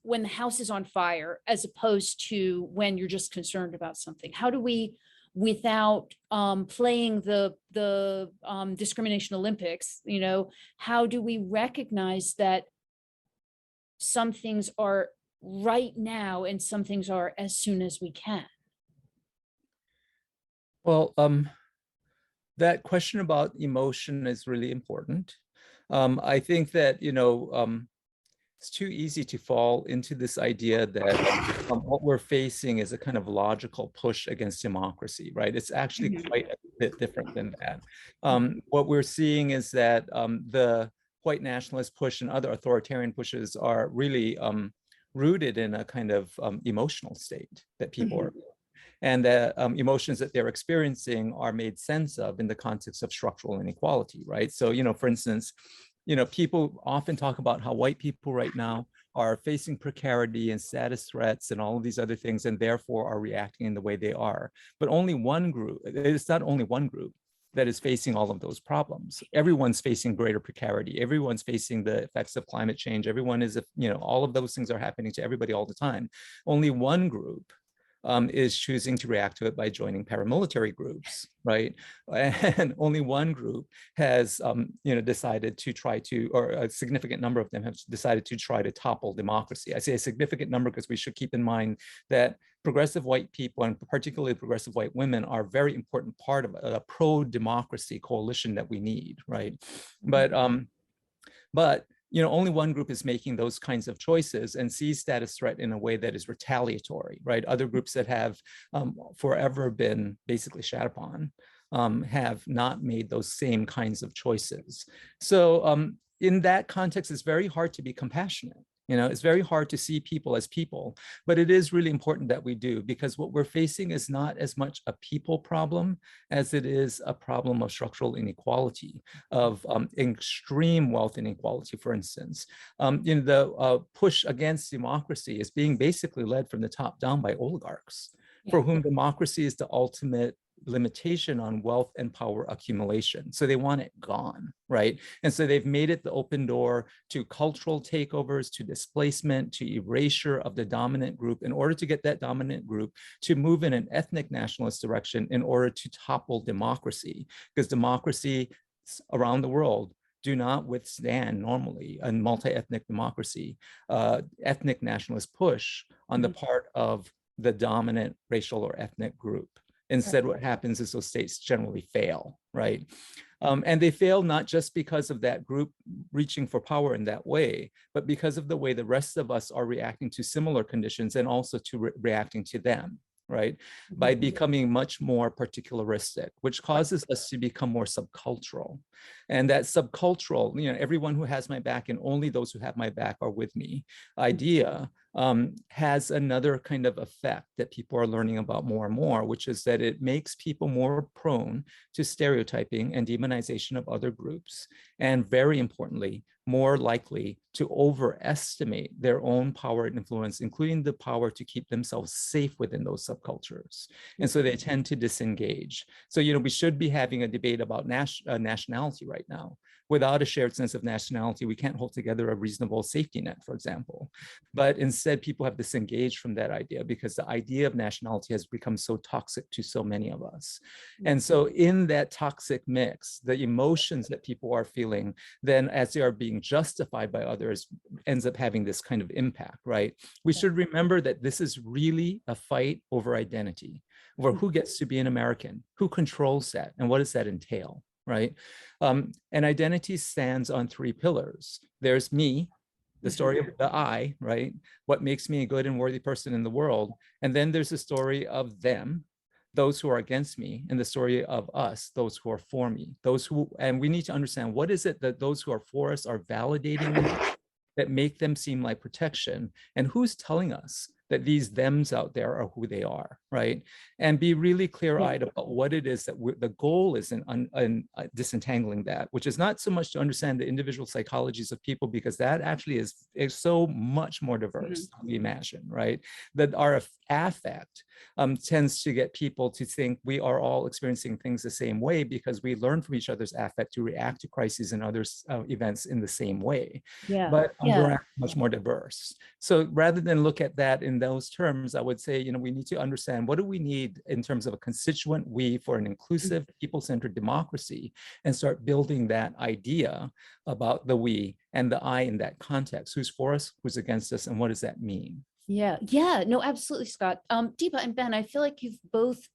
when the house is on fire, as opposed to when you're just concerned about something? How do we, without playing the discrimination Olympics, how do we recognize that some things are right now and some things are as soon as we can? Well, that question about emotion is really important. I think that, it's too easy to fall into this idea that what we're facing is a kind of logical push against democracy, right? It's actually quite a bit different than that. What we're seeing is that the white nationalist push and other authoritarian pushes are really rooted in a kind of emotional state that people are, and the emotions that they're experiencing are made sense of in the context of structural inequality, right? So, for instance, people often talk about how white people right now are facing precarity and status threats and all of these other things, and therefore are reacting in the way they are. But only one group, it's not only one group that is facing all of those problems. Everyone's facing greater precarity. Everyone's facing the effects of climate change. Everyone is, all of those things are happening to everybody all the time. Only one group is choosing to react to it by joining paramilitary groups, right? And only one group has, decided to try to, or a significant number of them have decided to try to topple democracy. I say a significant number because we should keep in mind that progressive white people, and particularly progressive white women, are a very important part of a pro-democracy coalition that we need, right? But only one group is making those kinds of choices and sees status threat in a way that is retaliatory, right? Other groups that have forever been basically shat upon have not made those same kinds of choices. So in that context, it's very hard to be compassionate. It's very hard to see people as people, but it is really important that we do, because what we're facing is not as much a people problem as it is a problem of structural inequality, of extreme wealth inequality, for instance. The push against democracy is being basically led from the top down by oligarchs, for whom democracy is the ultimate limitation on wealth and power accumulation. So they want it gone, right? And so they've made it the open door to cultural takeovers, to displacement, to erasure of the dominant group, in order to get that dominant group to move in an ethnic nationalist direction in order to topple democracy, because democracy around the world do not withstand normally a multi-ethnic democracy, ethnic nationalist push on the part of the dominant racial or ethnic group. Instead, what happens is those states generally fail, right? And they fail not just because of that group reaching for power in that way, but because of the way the rest of us are reacting to similar conditions and also to reacting to them, right? By becoming much more particularistic, which causes us to become more subcultural. And that subcultural, everyone who has my back and only those who have my back are with me idea has another kind of effect that people are learning about more and more, which is that it makes people more prone to stereotyping and demonization of other groups, and very importantly, more likely to overestimate their own power and influence, including the power to keep themselves safe within those subcultures. And so they tend to disengage. So, we should be having a debate about nationality right now. Without a shared sense of nationality, we can't hold together a reasonable safety net, for example. But instead, people have disengaged from that idea because the idea of nationality has become so toxic to so many of us. And so in that toxic mix, the emotions that people are feeling, then as they are being justified by others, ends up having this kind of impact, right? We should remember that this is really a fight over identity, over who gets to be an American, who controls that, and what does that entail, right? And identity stands on three pillars. There's me, the story of the I, right? What makes me a good and worthy person in the world. And then there's the story of them, those who are against me, and the story of us, those who are for me, and we need to understand what is it that those who are for us are validating that make them seem like protection, and who's telling us that these thems out there are who they are, right? And be really clear-eyed about what it is that the goal is in disentangling that, which is not so much to understand the individual psychologies of people, because that actually is so much more diverse than we imagine, right? That our affect tends to get people to think we are all experiencing things the same way because we learn from each other's affect to react to crises and other events in the same way. But we're much more diverse. So rather than look at that in those terms, I would say, we need to understand what do we need in terms of a constituent we for an inclusive, people-centered democracy, and start building that idea about the we and the I in that context. Who's for us, who's against us, and what does that mean? Yeah, no, absolutely, Scott. Deepa and Ben, I feel like you've both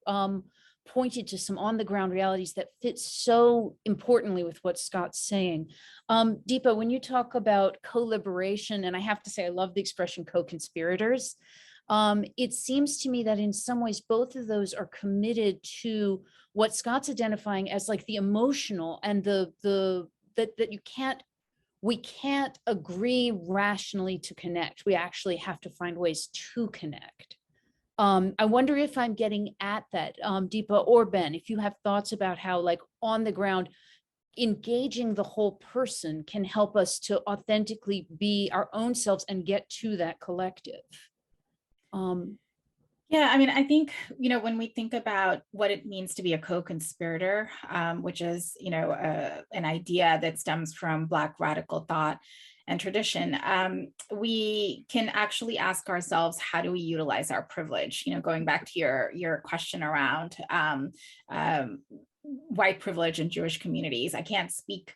pointed to some on-the-ground realities that fit so importantly with what Scott's saying. Deepa, when you talk about coliberation, and I have to say, I love the expression co-conspirators, it seems to me that in some ways, both of those are committed to what Scott's identifying as like the emotional and we can't agree rationally to connect. We actually have to find ways to connect. I wonder if I'm getting at that, Deepa or Ben, if you have thoughts about how, like, on the ground, engaging the whole person can help us to authentically be our own selves and get to that collective. Yeah, I mean, I think, when we think about what it means to be a co-conspirator, which is, an idea that stems from Black radical thought and tradition, we can actually ask ourselves, how do we utilize our privilege? Going back to your question around white privilege in Jewish communities. I can't speak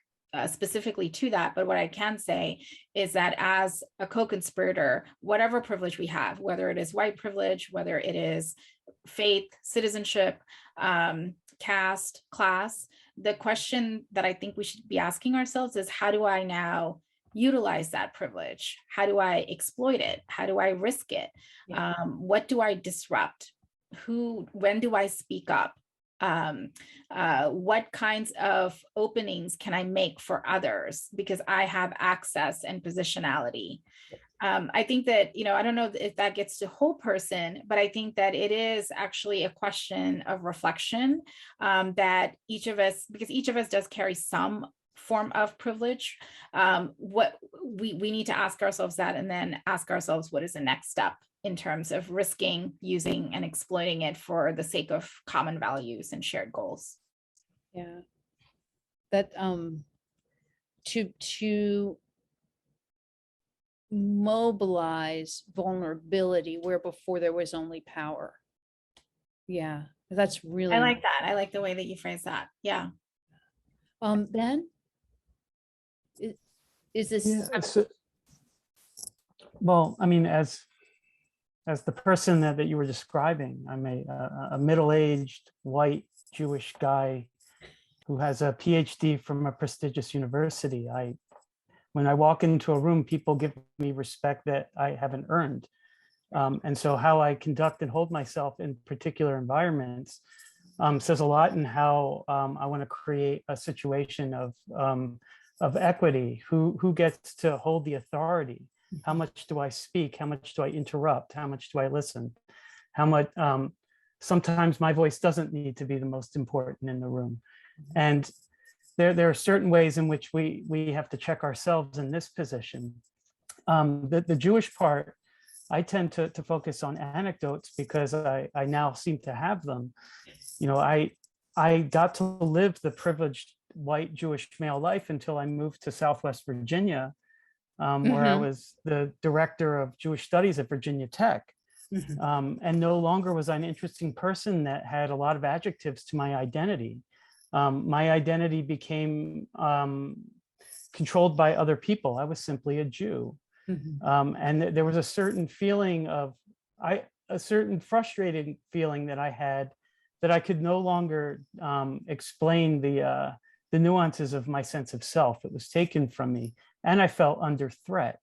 specifically to that, but what I can say is that as a co-conspirator, whatever privilege we have, whether it is white privilege, whether it is faith, citizenship, caste, class, the question that I think we should be asking ourselves is, how do I now utilize that privilege? How do I exploit it? How do I risk it? What do I disrupt? When do I speak up? What kinds of openings can I make for others because I have access and positionality? I think that, I don't know if that gets to whole person, but I think that it is actually a question of reflection that each of us does carry some form of privilege. What we need to ask ourselves that, and then ask ourselves, what is the next step in terms of risking, using, and exploiting it for the sake of common values and shared goals. Yeah, that to mobilize vulnerability where before there was only power. Yeah, that's really. I like that. I like the way that you phrase that. Yeah. Ben, is this? Yeah, well, I mean, as the person that you were describing, I'm a middle-aged white Jewish guy who has a PhD from a prestigious university. When I walk into a room, people give me respect that I haven't earned. And so how I conduct and hold myself in particular environments says a lot in how I want to create a situation of equity. Who gets to hold the authority How much do I speak? How much do I interrupt? How much do I listen? How much, sometimes my voice doesn't need to be the most important in the room. And there are certain ways in which we have to check ourselves in this position. The Jewish part, I tend to focus on anecdotes because I now seem to have them. You know, I got to live the privileged white Jewish male life until I moved to Southwest Virginia, where I was the director of Jewish studies at Virginia Tech. And no longer was I an interesting person that had a lot of adjectives to my identity. My identity became controlled by other people. I was simply a Jew. And there was a certain feeling of, a certain frustrating feeling that I had, that I could no longer explain the nuances of my sense of self. It was taken from me, and I felt under threat.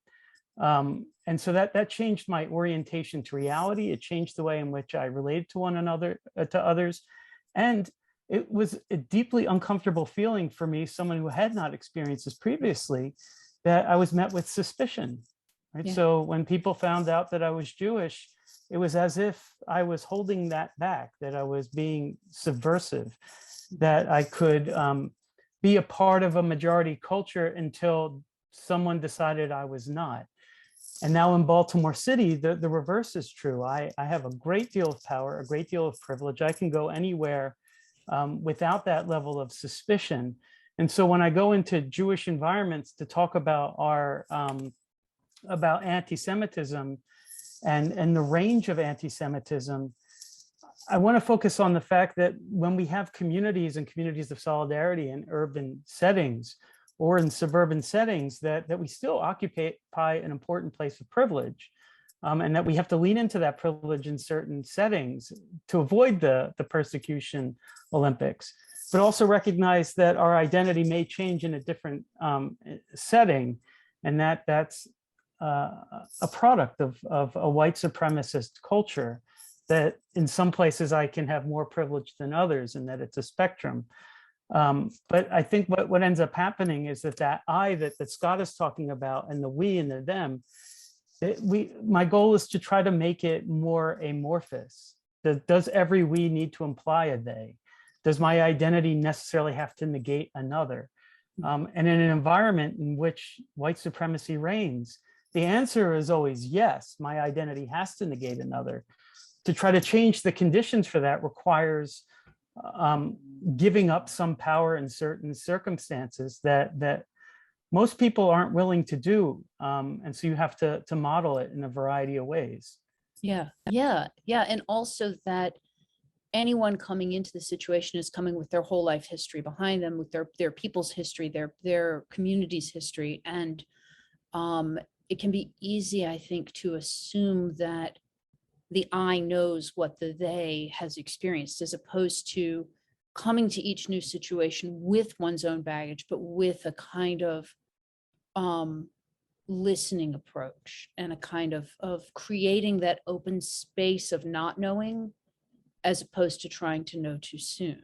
And so that changed my orientation to reality. It changed the way in which I related to one another, to others. And it was a deeply uncomfortable feeling for me, someone who had not experienced this previously, that I was met with suspicion. Right. Yeah. So when people found out that I was Jewish, it was as if I was holding that back, that I was being subversive, that I could be a part of a majority culture until someone decided I was not. And now in Baltimore City, the reverse is true. I have a great deal of power, a great deal of privilege. I can go anywhere without that level of suspicion. And so when I go into Jewish environments to talk about about anti-Semitism and the range of anti-Semitism, I want to focus on the fact that when we have communities and communities of solidarity in urban settings or in suburban settings, that we still occupy an important place of privilege, and that we have to lean into that privilege in certain settings to avoid the persecution Olympics, but also recognize that our identity may change in a different setting, and that's a product of a white supremacist culture, that in some places I can have more privilege than others, and that it's a spectrum. But I think what ends up happening is that I that Scott is talking about, and the we and the them, my goal is to try to make it more amorphous. Does every we need to imply a they? Does my identity necessarily have to negate another? And in an environment in which white supremacy reigns, the answer is always yes, my identity has to negate another. To try to change the conditions for that requires giving up some power in certain circumstances that most people aren't willing to do. And so you have to model it in a variety of ways. Yeah. And also that anyone coming into the situation is coming with their whole life history behind them, with their people's history, their community's history. And it can be easy, I think, to assume that the I knows what the they has experienced, as opposed to coming to each new situation with one's own baggage, but with a kind of listening approach and a kind of creating that open space of not knowing, as opposed to trying to know too soon.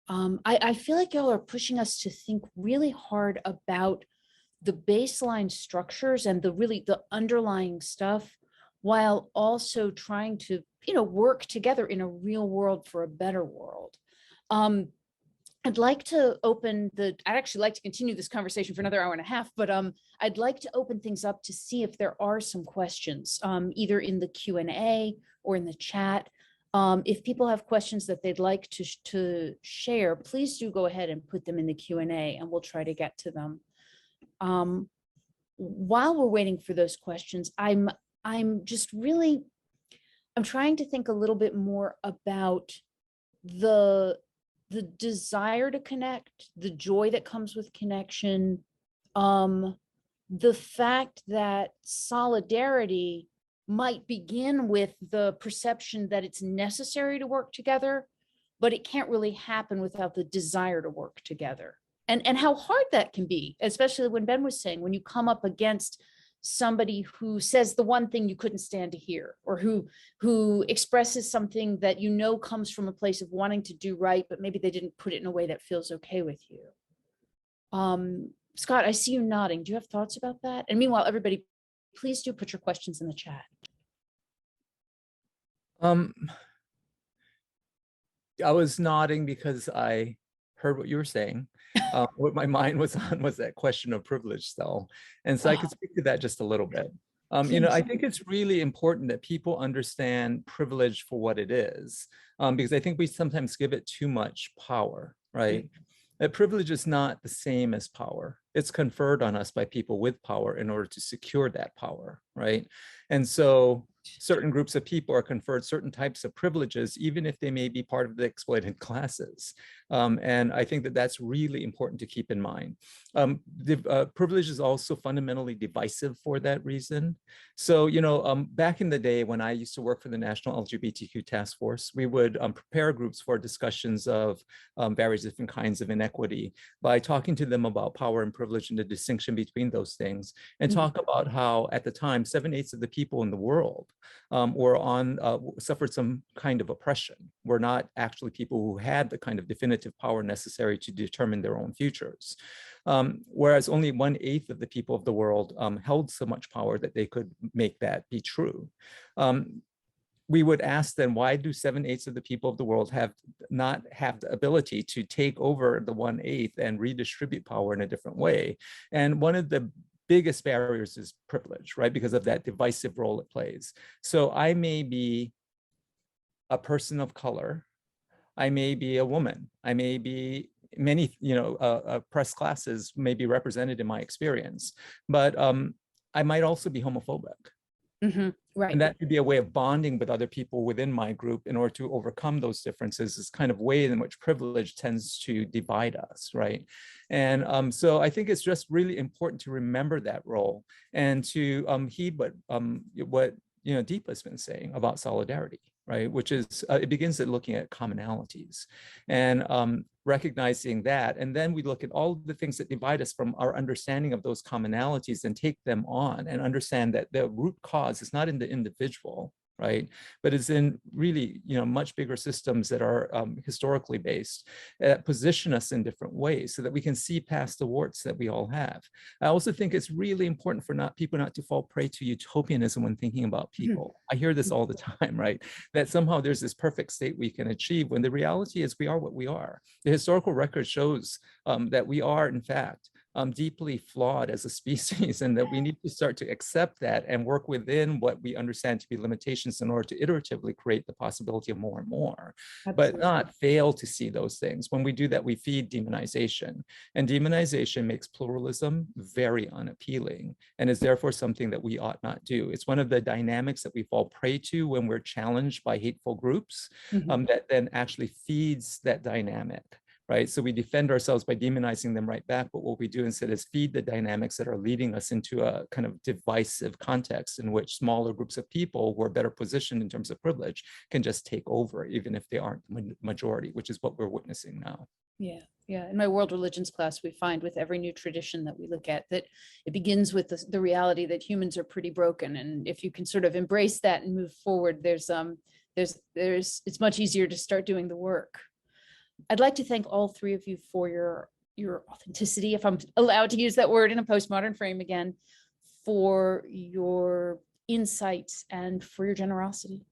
I feel like y'all are pushing us to think really hard about the baseline structures and the underlying stuff, while also trying to, work together in a real world for a better world. I'd like to I'd actually like to continue this conversation for another hour and a half, but I'd like to open things up to see if there are some questions, either in the Q&A or in the chat. If people have questions that they'd like to share, please do go ahead and put them in the Q&A, and we'll try to get to them. While we're waiting for those questions, I'm trying to think a little bit more about the desire to connect, the joy that comes with connection, the fact that solidarity might begin with the perception that it's necessary to work together, but it can't really happen without the desire to work together. And how hard that can be, especially when Ben was saying, when you come up against somebody who says the one thing you couldn't stand to hear, or who expresses something that comes from a place of wanting to do right, but maybe they didn't put it in a way that feels okay with you. Scott, I see you nodding. Do you have thoughts about that? And meanwhile, everybody, please do put your questions in the chat. I was nodding because I heard what you were saying. What my mind was on was that question of privilege, though. And so I could speak to that just a little bit. I think it's really important that people understand privilege for what it is, because I think we sometimes give it too much power, right? That privilege is not the same as power. It's conferred on us by people with power in order to secure that power, right? And so certain groups of people are conferred certain types of privileges, even if they may be part of the exploited classes. And I think that that's really important to keep in mind. Privilege is also fundamentally divisive for that reason. So, back in the day when I used to work for the National LGBTQ Task Force, we would prepare groups for discussions of various different kinds of inequity by talking to them about power and privilege and the distinction between those things, and talk about how at the time 7/8 of the people in the world suffered some kind of oppression, were not actually people who had the kind of definitive power necessary to determine their own futures. Whereas only 1/8 of the people of the world held so much power that they could make that be true. We would ask them, why do 7/8 of the people of the world not have the ability to take over the 1/8 and redistribute power in a different way? And one of the biggest barriers is privilege, right? Because of that divisive role it plays. So I may be a person of color, I may be a woman, I may be many, oppressed classes may be represented in my experience, but I might also be homophobic. Right. And that could be a way of bonding with other people within my group in order to overcome those differences, is kind of way in which privilege tends to divide us, right? And so I think it's just really important to remember that role and to heed what Deepa has been saying about solidarity, right? Which is, it begins at looking at commonalities and recognizing that. And then we look at all the things that divide us from our understanding of those commonalities and take them on and understand that the root cause is not in the individual, right? But it's in really, much bigger systems that are historically based, that position us in different ways so that we can see past the warts that we all have. I also think it's really important for people not to fall prey to utopianism when thinking about people. I hear this all the time, right? That somehow there's this perfect state we can achieve, when the reality is we are what we are. The historical record shows that we are, in fact, deeply flawed as a species, and that we need to start to accept that and work within what we understand to be limitations in order to iteratively create the possibility of more and more. Absolutely. But not fail to see those things. When we do that, we feed demonization, and demonization makes pluralism very unappealing and is therefore something that we ought not do. It's one of the dynamics that we fall prey to when we're challenged by hateful groups, that then actually feeds that dynamic. Right? So we defend ourselves by demonizing them right back, but what we do instead is feed the dynamics that are leading us into a kind of divisive context in which smaller groups of people who are better positioned in terms of privilege can just take over, even if they aren't majority, which is what we're witnessing now. Yeah. In my world religions class, we find with every new tradition that we look at that it begins with the reality that humans are pretty broken, and if you can sort of embrace that and move forward, it's much easier to start doing the work. I'd like to thank all three of you for your authenticity, if I'm allowed to use that word in a postmodern frame again, for your insights and for your generosity.